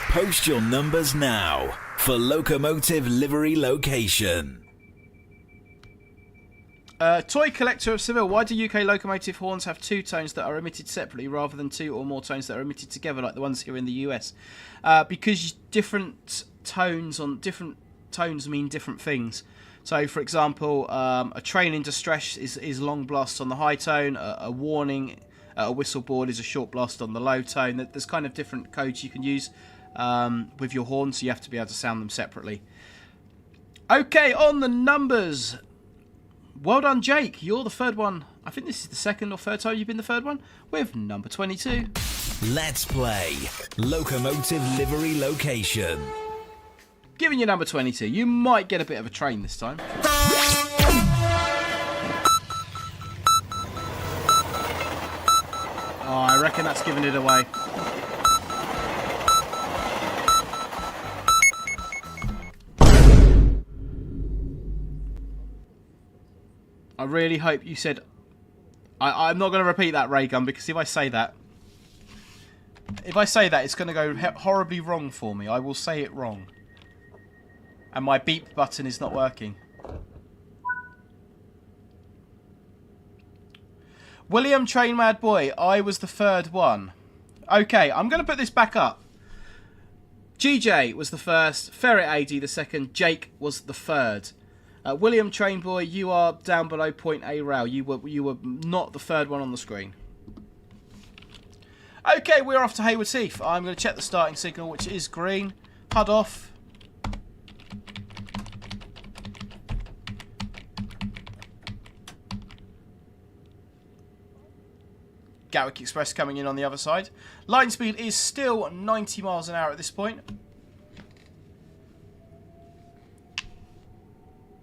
Post your numbers now for Locomotive Livery Location. Toy Collector of Seville. Why do UK locomotive horns have 2 tones that are emitted separately rather than 2 or more tones that are emitted together like the ones here in the US? Because different tones mean different things. So, for example, a train in distress is long blast on the high tone. A warning, a whistle board is a short blast on the low tone. There's kind of different codes you can use with your horns, so you have to be able to sound them separately. Okay, on the numbers. Well done, Jake. You're the third one. I think this is the second or third time you've been the third one with number 22. Let's play Locomotive Livery Location. Giving you number 22. You might get a bit of a train this time. Oh, I reckon that's giving it away. I really hope you said... I'm not going to repeat that, Raygun, because if I say that, it's going to go horribly wrong for me. I will say it wrong. And my beep button is not working. William Train Mad Boy, I was the third one. Okay, I'm going to put this back up. GJ was the first, Ferret AD the second, Jake was the third. William Train Boy, you are down below point A rail. You were not the third one on the screen. Okay, we're off to Hayward Heath. I'm going to check the starting signal, which is green. HUD off. Gatwick Express coming in on the other side. Line speed is still 90 miles an hour at this point.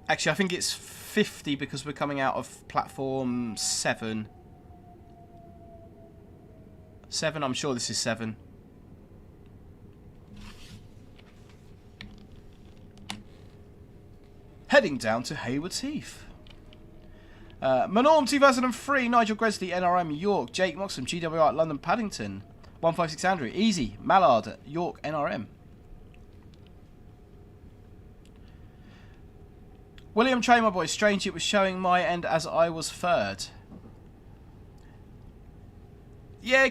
Actually, I think it's 50 because we're coming out of platform 7. 7, I'm sure this is 7. Heading down to Hayward Heath. Manorm 2003, Nigel Gresley, NRM, York, Jake Moxham, GWR, London, Paddington, 156 Andrew, Easy, Mallard, York, NRM. William Train, my boy, strange it was showing my end as I was third. Yeah,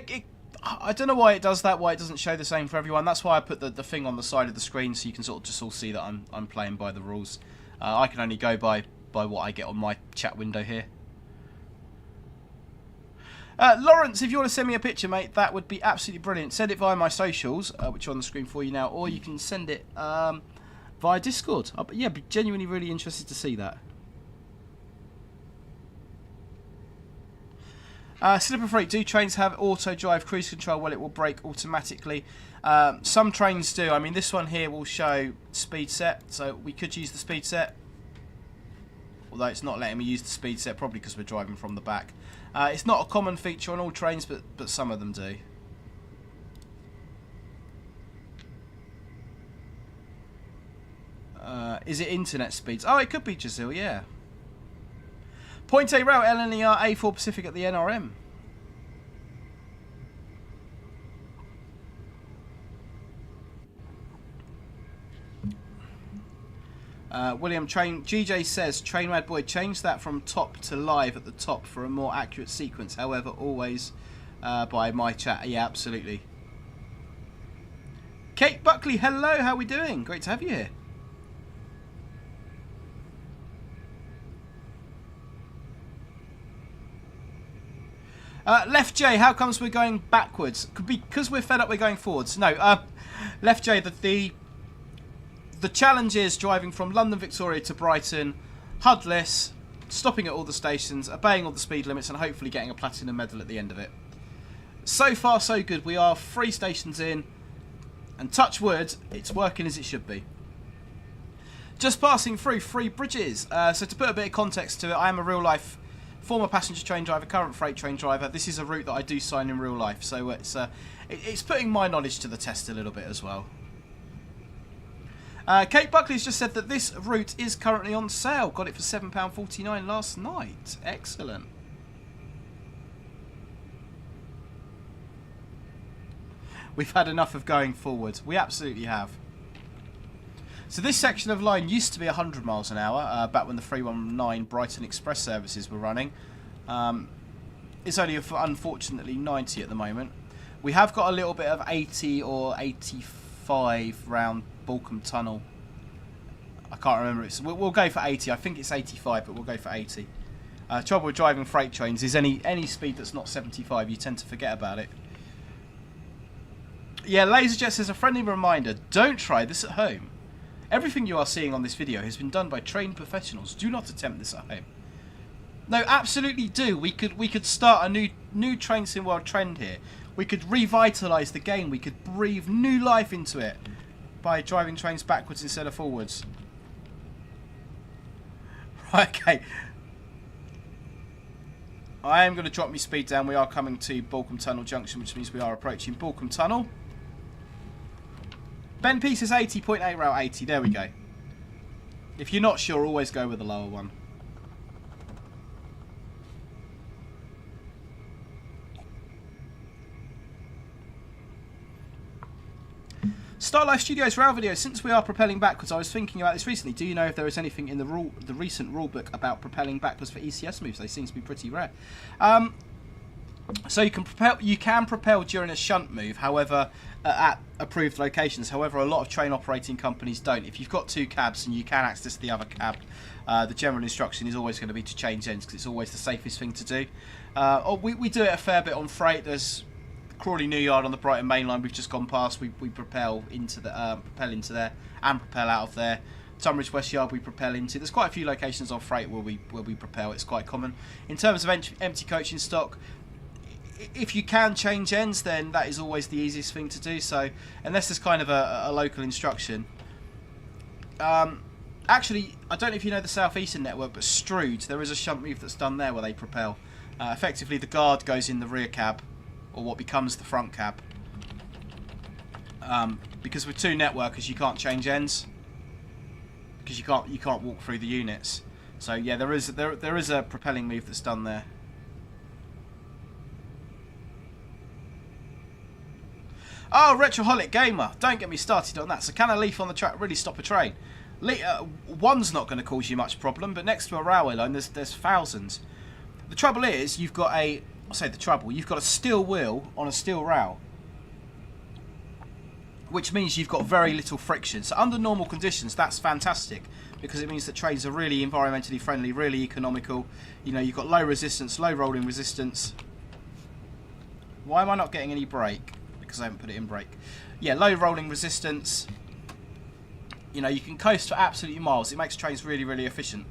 I don't know why it does that, why it doesn't show the same for everyone. That's why I put the thing on the side of the screen so you can sort of just all see that I'm playing by the rules. I can only go by what I get on my chat window here. Lawrence, if you want to send me a picture, mate, that would be absolutely brilliant. Send it via my socials, which are on the screen for you now, or you can send it via Discord. Yeah, I'd be genuinely really interested to see that. Slipper Freight, do trains have auto drive cruise control? Well, it will brake automatically. Some trains do. I mean, this one here will show speed set, so we could use the speed set. Although it's not letting me use the speed set, probably because we're driving from the back. It's not a common feature on all trains, but some of them do. Is it internet speeds? Oh, it could be, Jazil, yeah. Point A Rail, LNER, A4 Pacific at the NRM. William, GJ says, Train Mad Boy, change that from top to live at the top for a more accurate sequence. However, always by my chat. Yeah, absolutely. Kate Buckley, hello, how are we doing? Great to have you here. Left J, how comes we're going backwards? Because we're fed up, we're going forwards. No, Left J, the challenge is driving from London Victoria to Brighton, Hudless, stopping at all the stations, obeying all the speed limits, and hopefully getting a platinum medal at the end of it. So far, so good. We are 3 stations in, and touch wood, it's working as it should be. Just passing through 3 bridges. So to put a bit of context to it, I am a real-life former passenger train driver, current freight train driver. This is a route that I do sign in real life, so it's putting my knowledge to the test a little bit as well. Kate Buckley's just said that this route is currently on sale. Got it for £7.49 last night. Excellent. We've had enough of going forward. We absolutely have. So this section of line used to be 100 miles an hour, back when the 319 Brighton Express services were running. It's only, unfortunately, 90 at the moment. We have got a little bit of 80 or 85 round Balcombe Tunnel. I can't remember. We'll go for 80. I think it's 85, but we'll go for 80. Trouble with driving freight trains is any speed that's not 75, you tend to forget about it. Yeah, LaserJet says, a friendly reminder, don't try this at home. Everything you are seeing on this video has been done by trained professionals. Do not attempt this at home. No, absolutely do. We could start a new Train Sim World trend here. We could revitalise the game. We could breathe new life into it by driving trains backwards instead of forwards. Right, okay. I am going to drop my speed down. We are coming to Balcombe Tunnel Junction, which means we are approaching Balcombe Tunnel. Ben P says 80.8 rail 80. There we go. If you're not sure, always go with the lower one. Starlife Studios rail video. Since we are propelling backwards, I was thinking about this recently. Do you know if there is anything in the recent rulebook about propelling backwards for ECS moves? They seem to be pretty rare. So you can propel during a shunt move, however, at approved locations. However, a lot of train operating companies don't. If you've got 2 cabs and you can access the other cab, the general instruction is always going to be to change ends because it's always the safest thing to do. We do it a fair bit on freight. There's Crawley New Yard on the Brighton Mainline. We've just gone past. We propel into there and propel out of there. Tunbridge West Yard we propel into. There's quite a few locations on freight where we propel. It's quite common. In terms of empty coaching stock, if you can change ends, then that is always the easiest thing to do. So unless there's kind of a local instruction. Actually, I don't know if you know the South Eastern network, but Strood, there is a shunt move that's done there where they propel. Effectively, the guard goes in the rear cab, or what becomes the front cab. Because with 2 networkers, you can't change ends because you can't walk through the units. So yeah, there is a propelling move that's done there. Oh, Retroholic Gamer, don't get me started on that. So can a leaf on the track really stop a train? One's not going to cause you much problem, but next to a railway line, there's thousands. The trouble is, you've got you've got a steel wheel on a steel rail, which means you've got very little friction. So under normal conditions, that's fantastic because it means that trains are really environmentally friendly, really economical. You know, you've got low resistance, low rolling resistance. Why am I not getting any brake? Because I haven't put it in brake. Yeah, low rolling resistance. You know, you can coast for absolutely miles. It makes trains really, really efficient.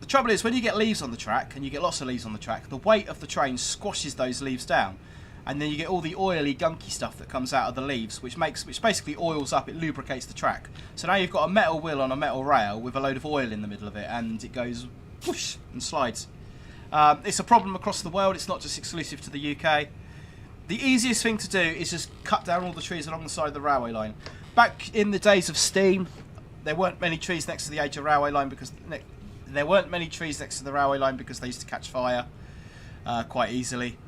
The trouble is, when you get leaves on the track, and you get lots of leaves on the track, the weight of the train squashes those leaves down. And then you get all the oily, gunky stuff that comes out of the leaves, which basically oils up, it lubricates the track. So now you've got a metal wheel on a metal rail with a load of oil in the middle of it, and it goes whoosh and slides. It's a problem across the world, it's not just exclusive to the UK. The easiest thing to do is just cut down all the trees along the side of the railway line. Back in the days of steam, there weren't many trees next to the edge of the railway line because they used to catch fire quite easily.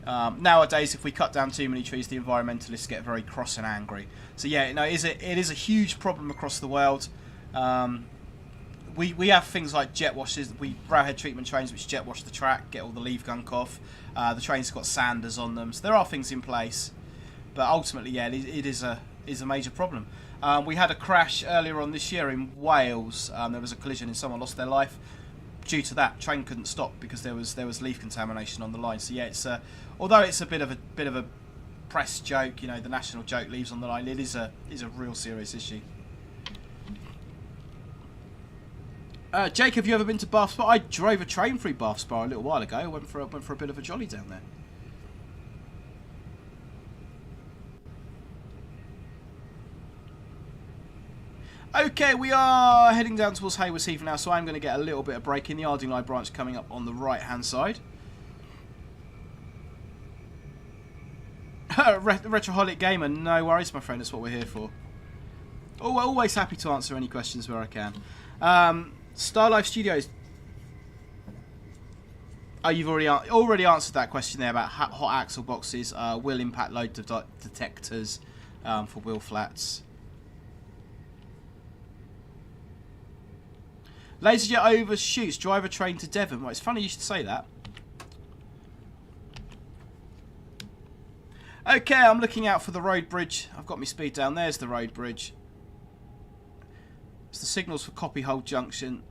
Nowadays, if we cut down too many trees, the environmentalists get very cross and angry. So yeah, no, it is a huge problem across the world. We have things like jet washers, railhead treatment trains which jet wash the track, get all the leaf gunk off. The trains have got sanders on them, so there are things in place. But ultimately, yeah, it is a major problem. We had a crash earlier on this year in Wales. There was a collision and someone lost their life. Due to that, train couldn't stop because there was leaf contamination on the line. So yeah, it's although it's a bit of a press joke, you know, the national joke, leaves on the line. It is a real serious issue. Jake, have you ever been to Bath Spa? I drove a train through Bath Spa a little while ago. I went for a bit of a jolly down there. Okay, we are heading down towards Hayward Heath now, so I'm going to get a little bit of brake in the Arding Line branch coming up on the right-hand side. Retroholic Gamer, no worries, my friend, that's what we're here for. Oh, we're always happy to answer any questions where I can. Star Life Studios. Oh, you've already answered that question there about hot axle boxes, wheel impact load detectors for wheel flats. LaserJet overshoots, drive a train to Devon. Well, it's funny you should say that. Okay, I'm looking out for the road bridge. I've got my speed down. There's the road bridge. It's the signals for Copyhold Junction.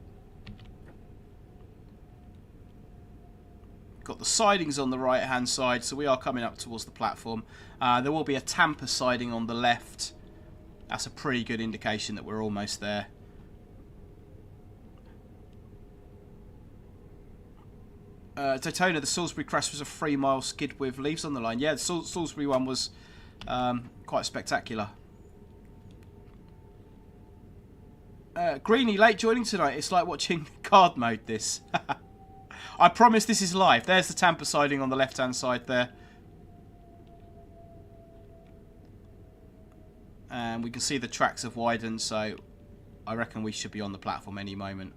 Got the sidings on the right hand side, so we are coming up towards the platform. There will be a Tampa siding on the left. That's a pretty good indication that we're almost there. Daytona, the Salisbury crash was a 3-mile skid with leaves on the line. Yeah, the Salisbury one was quite spectacular. Greenie, late joining tonight. It's like watching card mode, this. I promise this is live. There's the Tampa siding on the left-hand side there. And we can see the tracks have widened, so I reckon we should be on the platform any moment.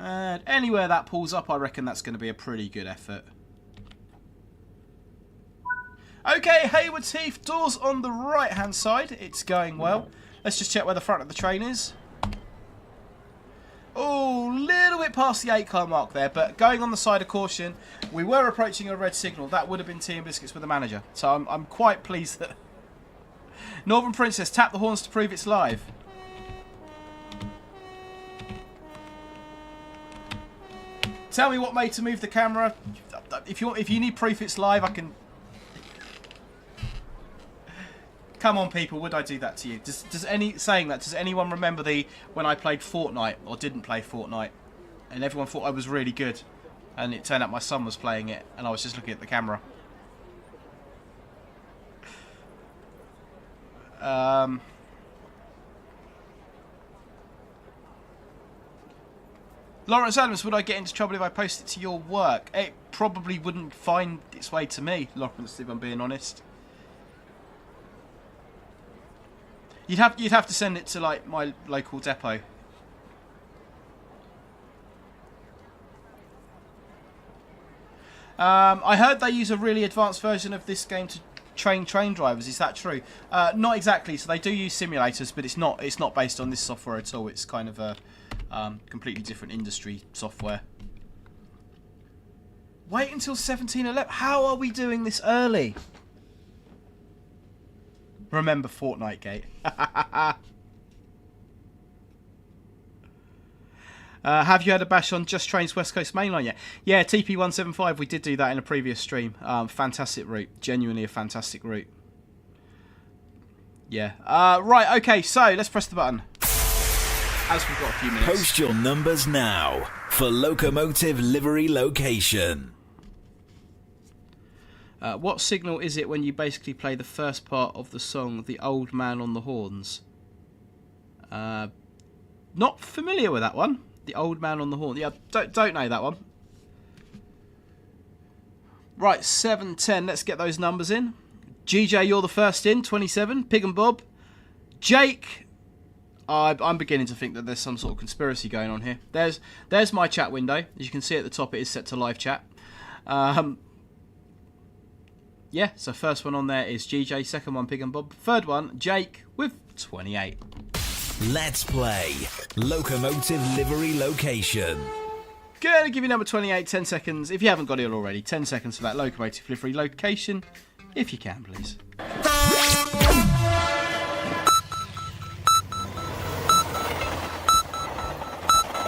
And anywhere that pulls up, I reckon that's going to be a pretty good effort. Okay, Hayward Heath, doors on the right-hand side. It's going well. Let's just check where the front of the train is. Oh, little bit past the 8-car mark there, but going on the side of caution, we were approaching a red signal. That would have been tea and biscuits with the manager. So I'm quite pleased that... Northern Princess, tap the horns to prove it's live. Tell me what made to move the camera. If you need proof it's live, I can... Come on, people, would I do that to you? Does anyone remember when I played Fortnite or didn't play Fortnite, and everyone thought I was really good, and it turned out my son was playing it, and I was just looking at the camera. Lawrence Adams, would I get into trouble if I post it to your work? It probably wouldn't find its way to me, Lawrence, if I'm being honest. You'd have to send it to like my local depot. I heard they use a really advanced version of this game to train drivers. Is that true? Not exactly. So they do use simulators, but it's not based on this software at all. It's kind of a completely different industry software. Wait until 17:11. How are we doing this early? Remember Fortnite Gate. Have you had a bash on Just Trains West Coast Mainline yet? Yeah, TP175, we did do that in a previous stream. Fantastic route. Genuinely a fantastic route. Yeah. Right, okay, so let's press the button. As we've got a few minutes. Post your numbers now for Locomotive Livery Location. What signal is it when you basically play the first part of the song, The Old Man on the Horns? Not familiar with that one. The Old Man on the Horn. Yeah, don't know that one. Right, 7:10. Let's get those numbers in. GJ, you're the first in. 27. Pig and Bob. Jake. I'm beginning to think that there's some sort of conspiracy going on here. There's my chat window. As you can see at the top, it is set to live chat. Yeah, so first one on there is GJ. Second one, Pig and Bob. Third one, Jake with 28. Let's play Locomotive Livery Location. Gonna give you number 28, 10 seconds. If you haven't got it already, 10 seconds for that Locomotive Livery Location. If you can, please.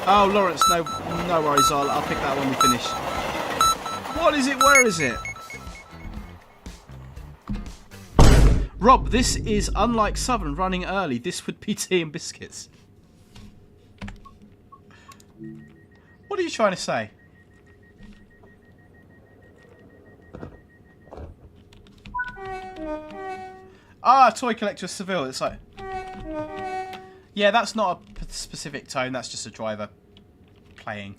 Oh, Lawrence, no worries. I'll pick that when we finish. What is it? Where is it? Rob, this is unlike Southern running early. This would be tea and biscuits. What are you trying to say? Ah, toy collector Seville. It's like... Yeah, that's not a specific tone. That's just a driver playing.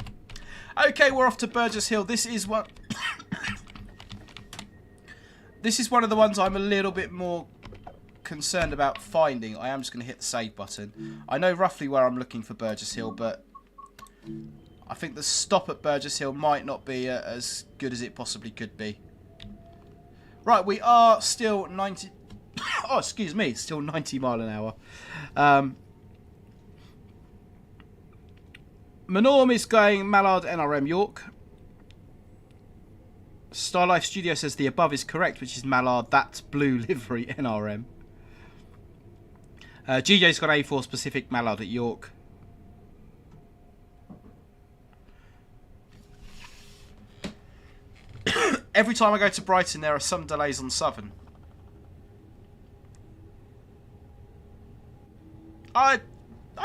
Okay, we're off to Burgess Hill. This is what... This is one of the ones I'm a little bit more concerned about finding. I am just going to hit the save button. I know roughly where I'm looking for Burgess Hill, but I think the stop at Burgess Hill might not be as good as it possibly could be. Right, we are still 90... oh, excuse me, still 90 mile an hour. Manorm is going Mallard NRM York. Starlife Studio says the above is correct, which is Mallard. That's blue livery NRM. GJ's got A4 specific Mallard at York. Every time I go to Brighton, there are some delays on Southern. I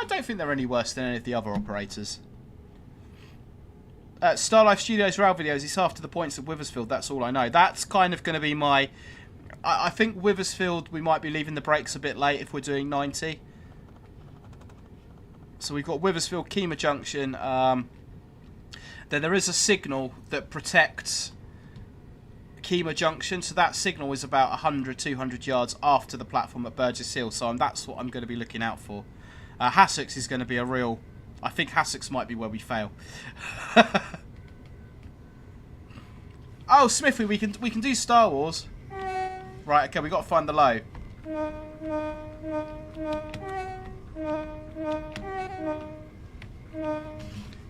don't think they're any worse than any of the other operators. Starlife Studios rail videos, it's after the points at Withersfield, that's all I know. That's kind of going to be my... I think Withersfield, we might be leaving the brakes a bit late if we're doing 90. So we've got Withersfield, Kemah Junction. Then there is a signal that protects Kemah Junction. So that signal is about 100, 200 yards after the platform at Burgess Hill. So that's what I'm going to be looking out for. Hassocks is going to be a real... I think Hassocks might be where we fail. Oh, Smithy, we can do Star Wars. Right, okay, we got to find the low.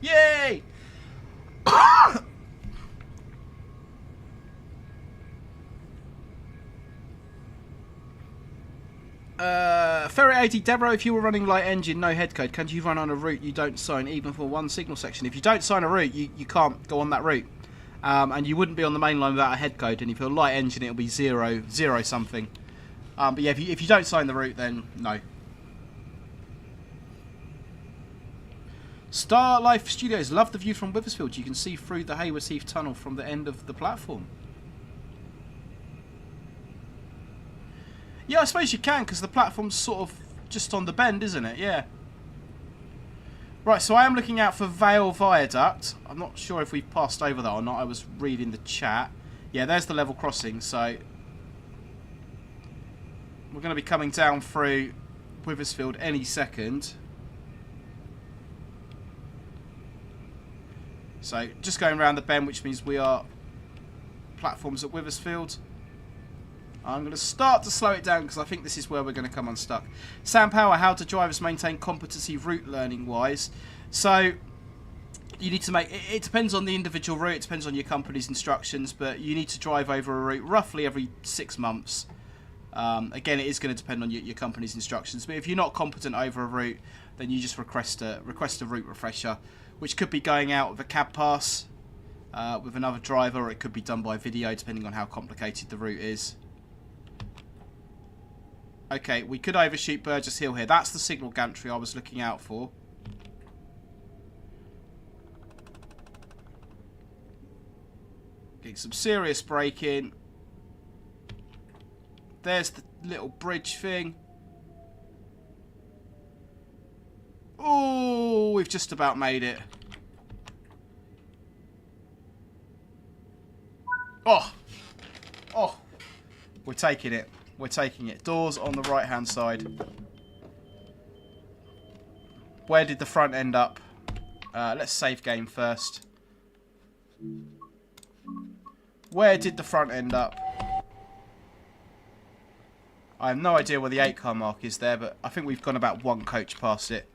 Yay! Ferret 80, Deborah, if you were running light engine, no head code, can you run on a route you don't sign, even for one signal section? If you don't sign a route, you can't go on that route. And you wouldn't be on the main line without a head code, and if you're light engine, it'll be 0 something. But yeah, if you don't sign the route, then no. Star Life Studios, love the view from Withersfield. You can see through the Hayward Heath tunnel from the end of the platform. Yeah, I suppose you can, because the platform's sort of just on the bend, isn't it? Yeah. Right, so I am looking out for Vale Viaduct. I'm not sure if we've passed over that or not. I was reading the chat. Yeah, there's the level crossing, so... we're going to be coming down through Withersfield any second. So, just going around the bend, which means we are platforms at Withersfield. I'm going to start to slow it down because I think this is where we're going to come unstuck. Sam Power, how do drivers maintain competency route learning wise? So you need to make, it depends on the individual route, it depends on your company's instructions, but you need to drive over a route roughly every 6 months. Again, it is going to depend on your company's instructions, but if you're not competent over a route, then you just request a route refresher. which could be going out with a cab pass with another driver, or it could be done by video, depending on how complicated the route is. Okay, we could overshoot Burgess Hill here. That's the signal gantry I was looking out for. Getting some serious braking. There's the little bridge thing. Oh, we've just about made it. Oh. Oh. We're taking it. We're taking it. Doors on the right-hand side. Where did the front end up? Let's save game first. Where did the front end up? I have no idea where the 8-car mark is there, but I think we've gone about one coach past it.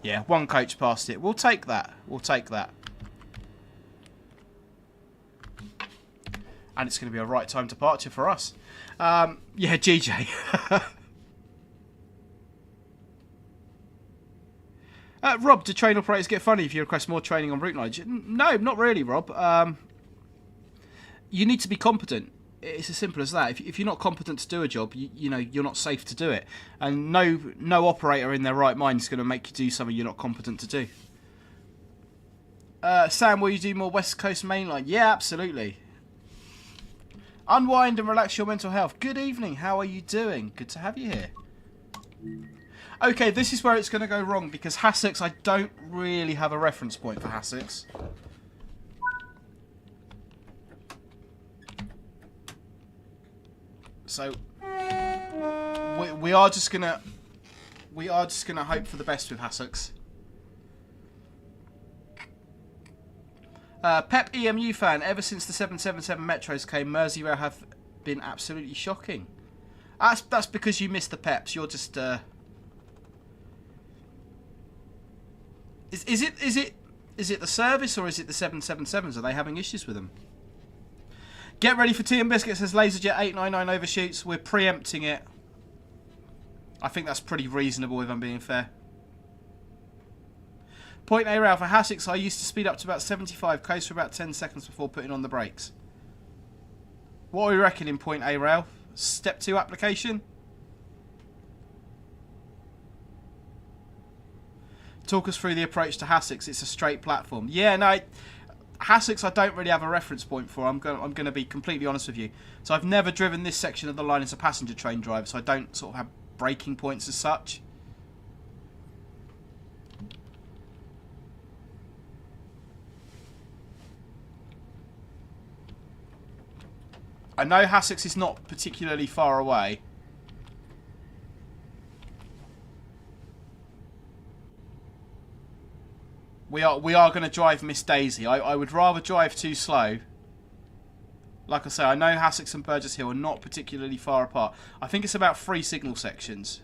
Yeah, one coach past it. We'll take that. We'll take that. And it's going to be a right time departure for us. Yeah, GJ. Rob, do train operators get funny if you request more training on route knowledge? No, not really, Rob. You need to be competent. It's as simple as that. If you're not competent to do a job, you know you're not safe to do it. And no operator in their right mind is going to make you do something you're not competent to do. Sam, will you do more West Coast Mainline? Yeah, absolutely. Unwind and relax your mental health. Good evening. How are you doing? Good to have you here. Okay, this is where it's going to go wrong because Hassocks, I don't really have a reference point for Hassocks. So we are just gonna hope for the best with Hassocks. Pep EMU fan. Ever since the 777 Metros came, Merseyrail have been absolutely shocking. That's because you missed the Peps. You're just Is it the service or is it the 777s? Are they having issues with them? Get ready for tea and biscuits as LaserJet 899 overshoots. We're preempting it. I think that's pretty reasonable if I'm being fair. Point A rail for Hassocks. I used to speed up to about 75 k's for about 10 seconds before putting on the brakes. What are we reckoning, Point A rail? Step 2 application? Talk us through the approach to Hassocks. It's a straight platform. Yeah, no, Hassocks I don't really have a reference point for. I'm going to be completely honest with you. So I've never driven this section of the line as a passenger train driver, so I don't sort of have braking points as such. I know Hassocks is not particularly far away. We are going to drive Miss Daisy. I would rather drive too slow. Like I say, I know Hassocks and Burgess Hill are not particularly far apart. I think it's about 3 signal sections.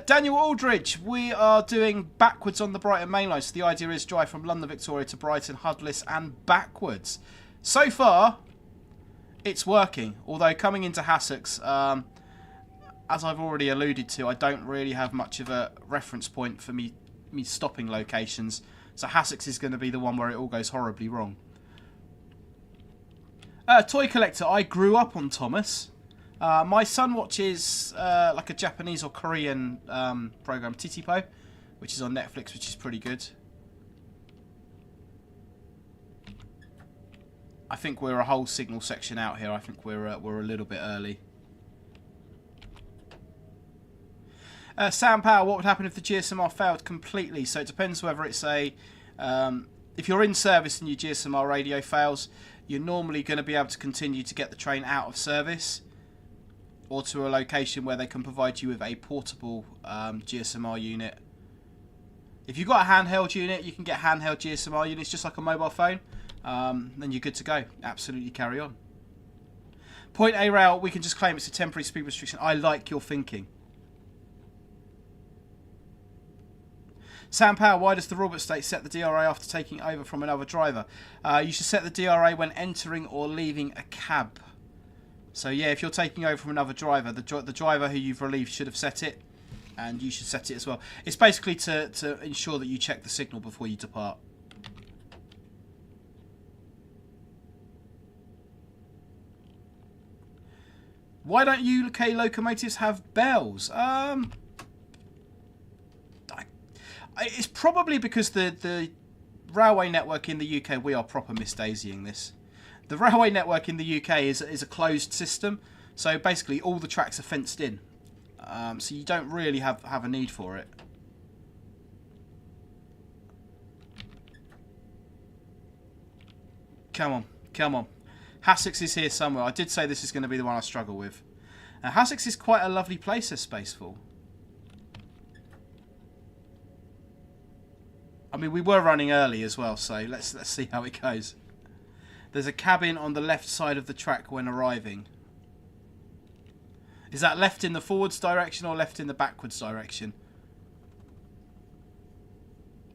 Daniel Aldridge, we are doing backwards on the Brighton Mainline. So the idea is drive from London Victoria to Brighton, Hudless and backwards. So far, it's working. Although coming into Hassocks, as I've already alluded to, I don't really have much of a reference point for me stopping locations. So Hassocks is going to be the one where it all goes horribly wrong. Toy Collector, I grew up on Thomas. My son watches like a Japanese or Korean program, Titipo, which is on Netflix, which is pretty good. I think we're a whole signal section out here. I think we're a little bit early. Sam Power, what would happen if the GSMR failed completely? So it depends whether it's a... if you're in service and your GSMR radio fails, you're normally going to be able to continue to get the train out of service or to a location where they can provide you with a portable GSMR unit. If you've got a handheld unit, you can get handheld GSMR units just like a mobile phone. Then you're good to go. Absolutely carry on. Point A rail, we can just claim it's a temporary speed restriction. I like your thinking. Sam Power, why does the Robert State set the DRA after taking over from another driver? You should set the DRA when entering or leaving a cab So yeah, if you're taking over from another driver, the driver who you've relieved should have set it, and you should set it as well. It's basically to ensure that you check the signal before you depart. Why don't UK locomotives have bells? It's probably because the railway network in the UK, we are proper misdaisying this. The railway network in the UK is a closed system, so basically all the tracks are fenced in. So you don't really have a need for it. Come on, come on. Hassocks is here somewhere. I did say this is going to be the one I struggle with. Now, Hassocks is quite a lovely place as Spaceful. I mean, we were running early as well, so let's see how it goes. There's a cabin on the left side of the track when arriving. Is that left in the forwards direction or left in the backwards direction?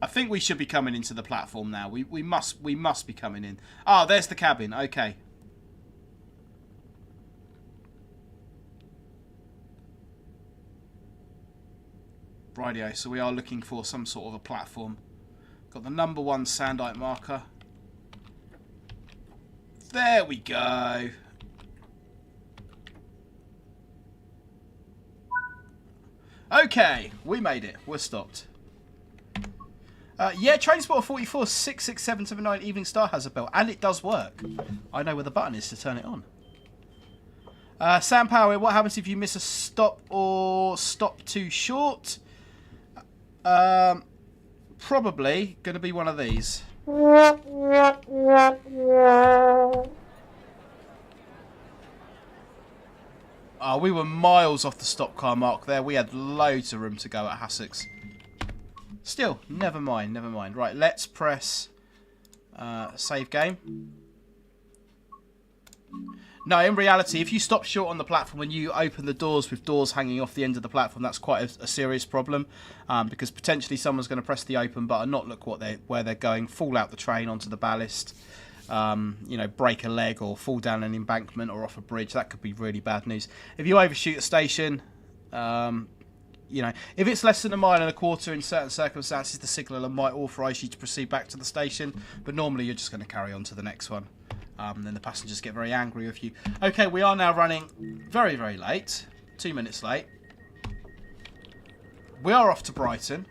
I think we should be coming into the platform now. We must be coming in. Ah, there's the cabin. Okay. Rightio, so we are looking for some sort of a platform. Got the number 1 sandite marker. There we go. Okay, we made it. We're stopped. Yeah, Transport 44 66779 Evening Star has a bell, and it does work. I know where the button is to turn it on. Sam Power, what happens if you miss a stop or stop too short? Probably going to be one of these. Oh, we were miles off the stop car mark there. We had loads of room to go at Hassocks. Still, never mind, never mind. Right, let's press save game. No, in reality, if you stop short on the platform and you open the doors with doors hanging off the end of the platform, that's quite a serious problem, because potentially someone's going to press the open button, not look where they're going, fall out the train onto the ballast, you know, break a leg or fall down an embankment or off a bridge. That could be really bad news. If you overshoot a station, you know, if it's less than 1.25 miles in certain circumstances, the signaller might authorise you to proceed back to the station, but normally you're just going to carry on to the next one. Then the passengers get very angry with you. Okay, we are now running very, very late. 2 minutes late. We are off to Brighton.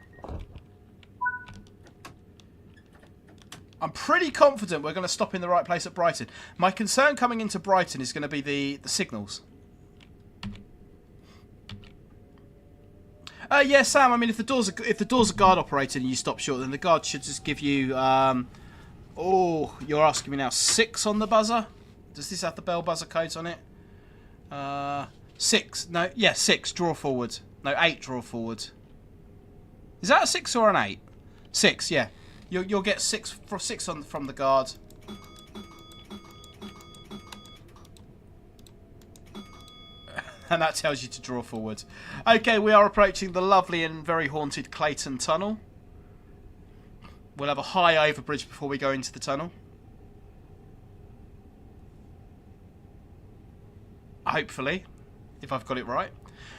I'm pretty confident we're going to stop in the right place at Brighton. My concern coming into Brighton is going to be the signals. Yeah, Sam, I mean, if the doors are guard operated and you stop short, then the guard should just give you... oh, you're asking me now. 6 on the buzzer? Does this have the bell buzzer codes on it? 6. No, yeah, 6. Draw forward. No, 8. Draw forward. Is that a 6 or an 8? 6. Yeah. You'll get 6 for 6 from the guard. And that tells you to draw forward. Okay, we are approaching the lovely and very haunted Clayton Tunnel. We'll have a high overbridge before we go into the tunnel. Hopefully, if I've got it right.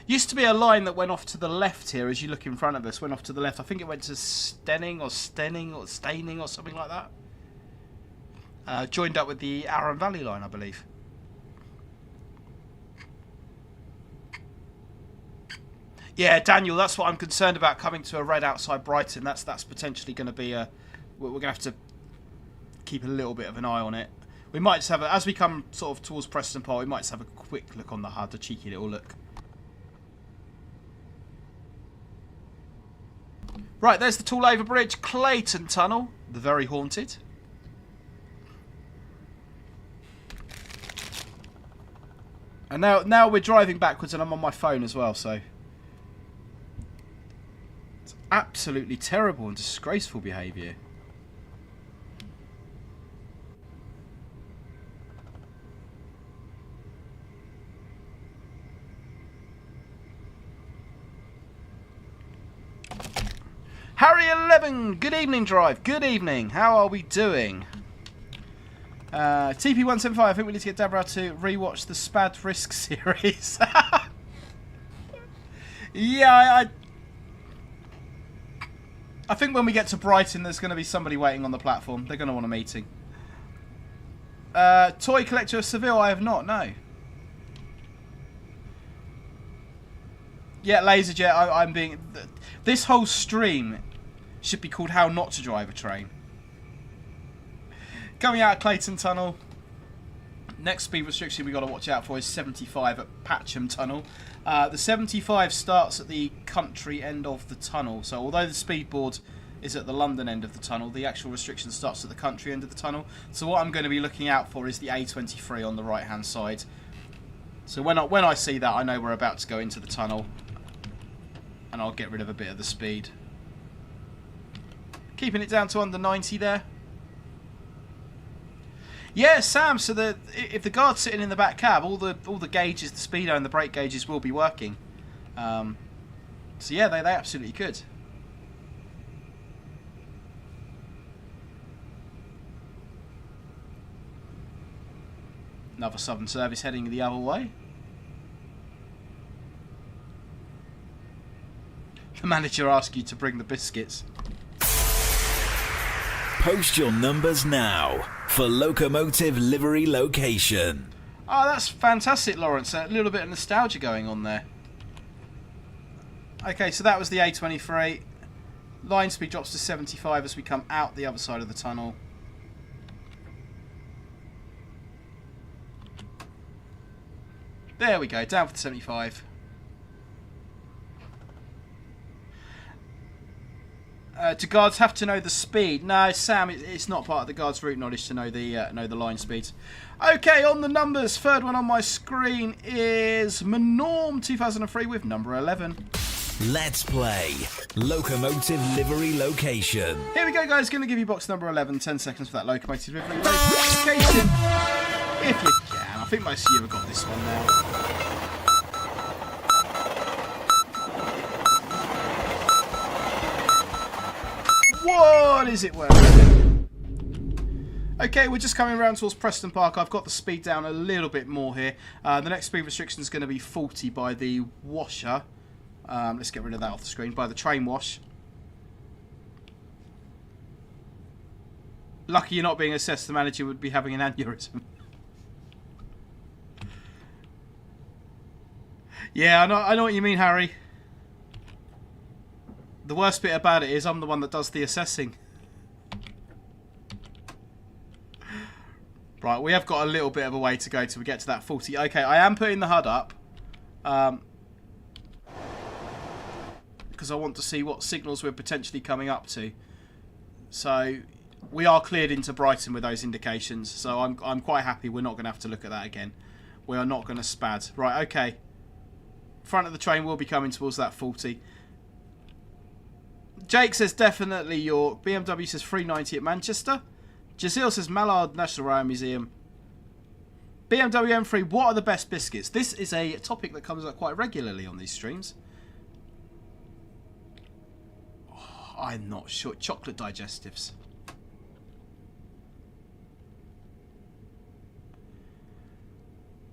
Used to be a line that went off to the left here as you look in front of us. Went off to the left. I think it went to Staining or something like that. Joined up with the Arran Valley line, I believe. Yeah, Daniel, that's what I'm concerned about coming to a red outside Brighton. That's potentially going to be a... We're going to have to keep a little bit of an eye on it. We might just have as we come sort of towards Preston Park, we might just have a quick look on the HUD, a cheeky little look. Right, there's the tall overbridge, Clayton Tunnel, the very haunted. And now we're driving backwards and I'm on my phone as well, so... Absolutely terrible and disgraceful behaviour. Harry 11, good evening, Drive. Good evening. How are we doing? TP175, I think we need to get Deborah to rewatch the Spad Risk series. Yeah, I think when we get to Brighton, there's going to be somebody waiting on the platform. They're going to want a meeting. Toy Collector of Seville, I have not, no. Yeah, Laserjet, I'm being... This whole stream should be called How Not to Drive a Train. Coming out of Clayton Tunnel. Next speed restriction we got to watch out for is 75 at Patcham Tunnel. The 75 starts at the country end of the tunnel. So although the speed board is at the London end of the tunnel, the actual restriction starts at the country end of the tunnel. So what I'm going to be looking out for is the A23 on the right hand side. So when I see that, I know we're about to go into the tunnel. And I'll get rid of a bit of the speed. Keeping it down to under 90 there. Yeah, Sam, so if the guard's sitting in the back cab, all the gauges, the speedo and the brake gauges will be working. So yeah, they absolutely could. Another Southern service heading the other way. The manager asks you to bring the biscuits. Post your numbers now for Locomotive Livery Location. Oh, that's fantastic, Lawrence. A little bit of nostalgia going on there. Okay, so that was the A23. Line speed drops to 75 as we come out the other side of the tunnel. There we go, down for the 75. Do guards have to know the speed? No, Sam, it's not part of the guards' route knowledge to know the line speeds. Okay, on the numbers, third one on my screen is Manorm 2003 with number 11. Let's play Locomotive Livery Location. Here we go, guys. Going to give you box number 11. 10 seconds for that Locomotive Livery Location. If you can. I think most of you have got this one now. What is it worth? Okay, we're just coming around towards Preston Park. I've got the speed down a little bit more here. The next speed restriction is going to be 40 by the washer. Let's get rid of that off the screen. By the train wash. Lucky you're not being assessed. The manager would be having an aneurysm. Yeah, I know what you mean, Harry. The worst bit about it is I'm the one that does the assessing. Right, we have got a little bit of a way to go till we get to that 40. Okay, I am putting the HUD up. Because I want to see what signals we're potentially coming up to. So, we are cleared into Brighton with those indications. So, I'm quite happy we're not going to have to look at that again. We are not going to spad. Right, okay. Front of the train will be coming towards that 40. Jake says definitely York. BMW says 390 at Manchester. Jazeel says Mallard National Rail Museum. BMW M3, what are the best biscuits? This is a topic that comes up quite regularly on these streams. Oh, I'm not sure. Chocolate digestives.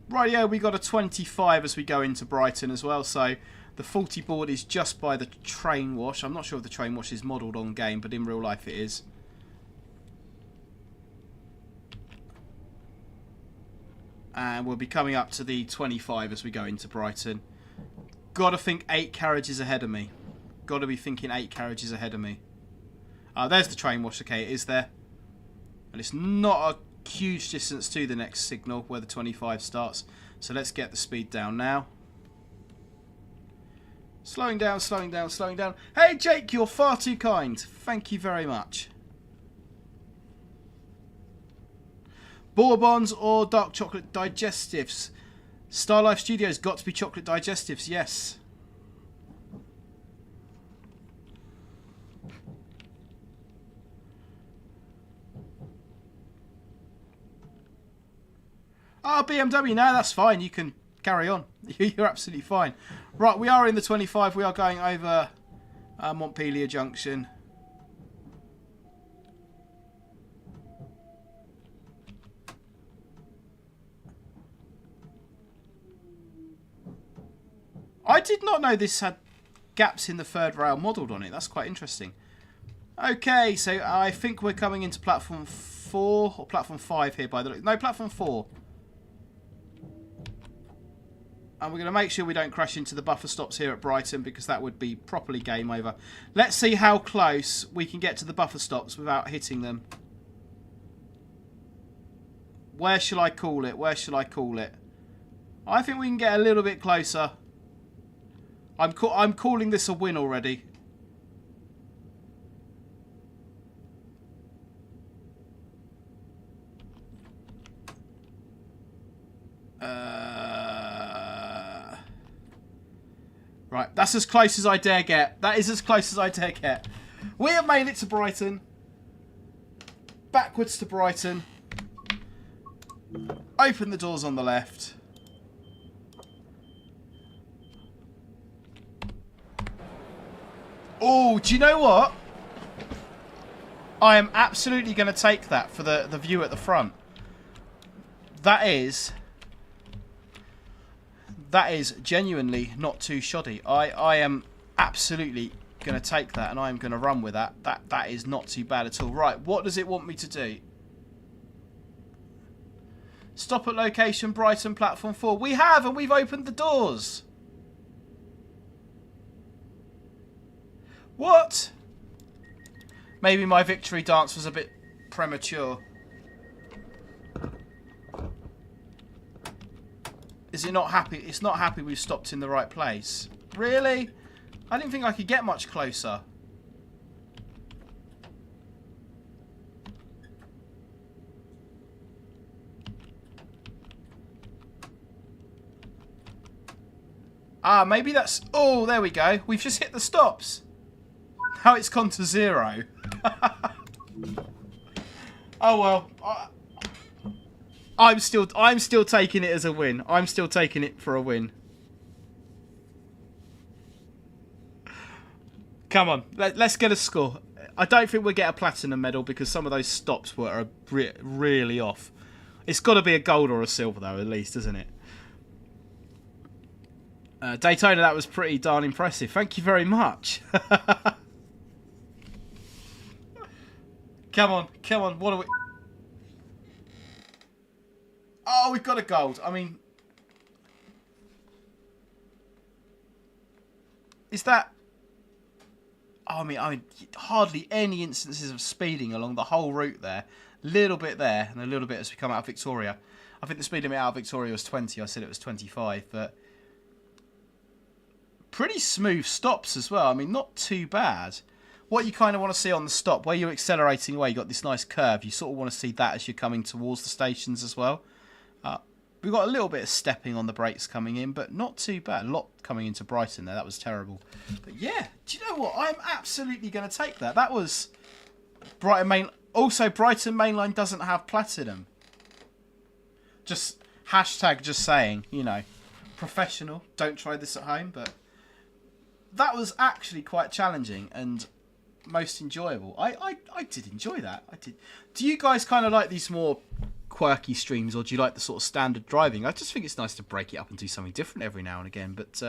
Right, yeah, we got a 25 as we go into Brighton as well, so the 40 board is just by the train wash. I'm not sure if the train wash is modelled on game, but in real life it is. And we'll be coming up to the 25 as we go into Brighton. Got to think 8 carriages ahead of me. Got to be thinking 8 carriages ahead of me. There's the train wash. Okay, it is there. And it's not a huge distance to the next signal where the 25 starts. So let's get the speed down now. Slowing down, slowing down, slowing down. Hey Jake, you're far too kind. Thank you very much. Bourbons or dark chocolate digestives? Star Life Studios got to be chocolate digestives, yes. Oh, BMW, no, that's fine. You can carry on. You're absolutely fine. Right, we are in the 25. We are going over Montpellier Junction. I did not know this had gaps in the third rail modelled on it. That's quite interesting. Okay, so I think we're coming into platform 4 or platform 5 here by the look. No, platform 4. And we're going to make sure we don't crash into the buffer stops here at Brighton, because that would be properly game over. Let's see how close we can get to the buffer stops without hitting them. Where shall I call it? Where shall I call it? I think we can get a little bit closer. I'm calling this a win already. Right, that's as close as I dare get. That is as close as I dare get. We have made it to Brighton. Backwards to Brighton. Open the doors on the left. Oh, do you know what? I am absolutely going to take that for the view at the front. That is genuinely not too shoddy. I am absolutely going to take that, and I am going to run with that. That is not too bad at all. Right, what does it want me to do? Stop at location Brighton platform 4. We have, and we've opened the doors. What? Maybe my victory dance was a bit premature. Is it not happy? It's not happy we've stopped in the right place. Really? I didn't think I could get much closer. Ah, maybe that's... Oh, there we go. We've just hit the stops. Now it's gone to 0. Oh well. I'm still taking it as a win. I'm still taking it for a win. Come on, let's get a score. I don't think we'll get a platinum medal because some of those stops were really off. It's got to be a gold or a silver though, at least, isn't it? Daytona, that was pretty darn impressive. Thank you very much. Come on, come on. What are we... Oh, we've got a gold. I mean... Is that... Oh, I mean, hardly any instances of speeding along the whole route there. Little bit there, and a little bit as we come out of Victoria. I think the speed limit out of Victoria was 20. I said it was 25, but... Pretty smooth stops as well. I mean, not too bad. What you kind of want to see on the stop, where you're accelerating away, you've got this nice curve. You sort of want to see that as you're coming towards the stations as well. We've got a little bit of stepping on the brakes coming in, but not too bad. A lot coming into Brighton there. That was terrible. But yeah, do you know what? I'm absolutely going to take that. That was Brighton Main. Also, Brighton Mainline doesn't have platinum. Just hashtag just saying, you know, professional. Don't try this at home, but that was actually quite challenging and most enjoyable. I did enjoy that. I did. Do you guys kind of like these more quirky streams, or do you like the sort of standard driving? I just think it's nice to break it up and do something different every now and again. But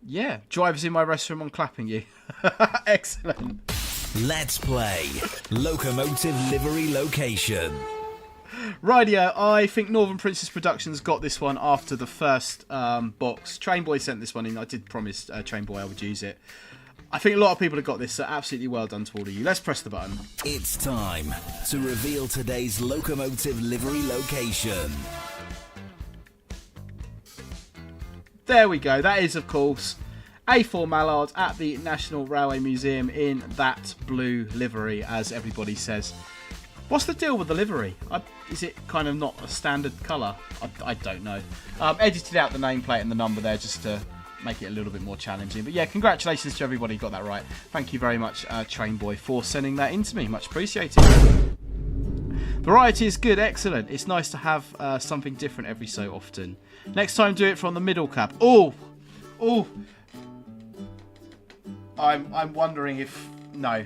yeah, drivers in my restroom on clapping you. Excellent. Let's play Locomotive Livery Location. Rightio, I think Northern Princess Productions got this one after the first box. Trainboy sent this one in. I did promise Trainboy I would use it. I think a lot of people have got this, so absolutely well done to all of you. Let's press the button. It's time to reveal today's Locomotive Livery Location. There we go. That is, of course, A4 Mallard at the National Railway Museum in that blue livery, as everybody says. What's the deal with the livery? Is it kind of not a standard colour? I don't know. Edited out the nameplate and the number there just to make it a little bit more challenging. But yeah, congratulations to everybody who got that right. Thank you very much, Trainboy, for sending that in to me. Much appreciated. Variety is good, excellent. It's nice to have something different every so often. Next time, do it from the middle cab. Oh! I'm wondering if... No.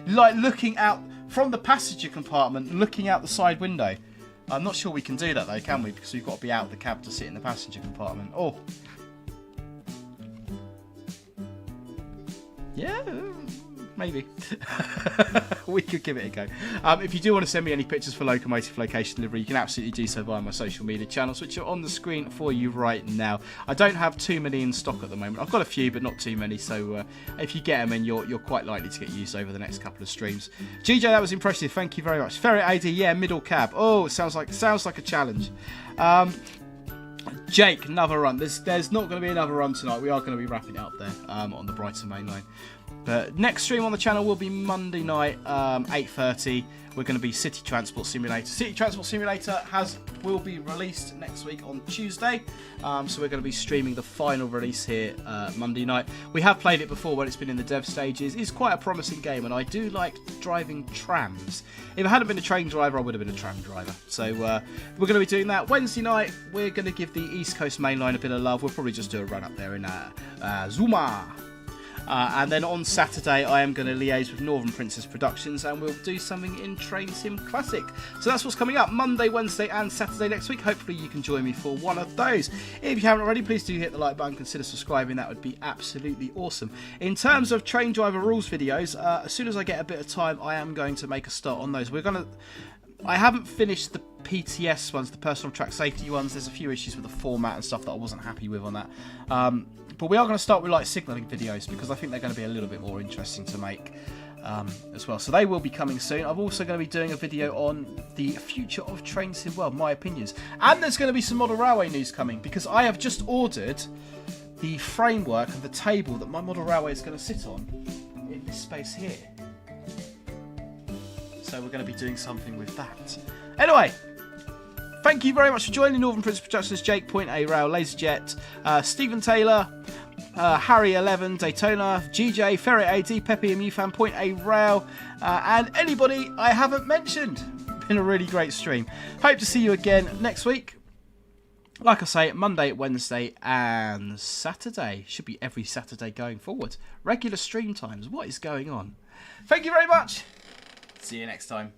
Like looking out from the passenger compartment, looking out the side window. I'm not sure we can do that though, can we? Because we've got to be out of the cab to sit in the passenger compartment. Oh. Yeah, maybe. We could give it a go. If you do want to send me any pictures for Locomotive Location Delivery, you can absolutely do so via my social media channels, which are on the screen for you right now. I don't have too many in stock at the moment. I've got a few, but not too many. So if you get them in, you're quite likely to get used over the next couple of streams. GJ, that was impressive. Thank you very much. Ferret AD, yeah, middle cab. Oh, it sounds like a challenge. Jake, another run. There's not going to be another run tonight. We are going to be wrapping it up there on the Brighton Mainline. But next stream on the channel will be Monday night, 8:30. We're going to be City Transport Simulator. City Transport Simulator will be released next week on Tuesday. So we're going to be streaming the final release here Monday night. We have played it before when it's been in the dev stages. It's quite a promising game, and I do like driving trams. If I hadn't been a train driver, I would have been a tram driver. So we're going to be doing that. Wednesday night, we're going to give the East Coast Mainline a bit of love. We'll probably just do a run up there in Zuma. And then on Saturday, I am going to liaise with Northern Princess Productions, and we'll do something in Train Sim Classic. So that's what's coming up Monday, Wednesday, and Saturday next week. Hopefully you can join me for one of those. If you haven't already, please do hit the like button, consider subscribing. That would be absolutely awesome. In terms of train driver rules videos, as soon as I get a bit of time, I am going to make a start on those. I haven't finished the PTS ones, the personal track safety ones. There's a few issues with the format and stuff that I wasn't happy with on that. But we are going to start with like signalling videos, because I think they're going to be a little bit more interesting to make as well. So they will be coming soon. I'm also going to be doing a video on the future of Train Sim World, my opinions. And there's going to be some model railway news coming, because I have just ordered the framework of the table that my model railway is going to sit on in this space here. So we're going to be doing something with that. Anyway, thank you very much for joining Northern Princess Productions, Jake, Point A Rail, Laserjet, Stephen Taylor, Harry11, Daytona, GJ, Ferret AD, Peppy and Mufan, Point A Rail, and anybody I haven't mentioned. Been a really great stream. Hope to see you again next week. Like I say, Monday, Wednesday, and Saturday. Should be every Saturday going forward. Regular stream times. What is going on? Thank you very much. See you next time.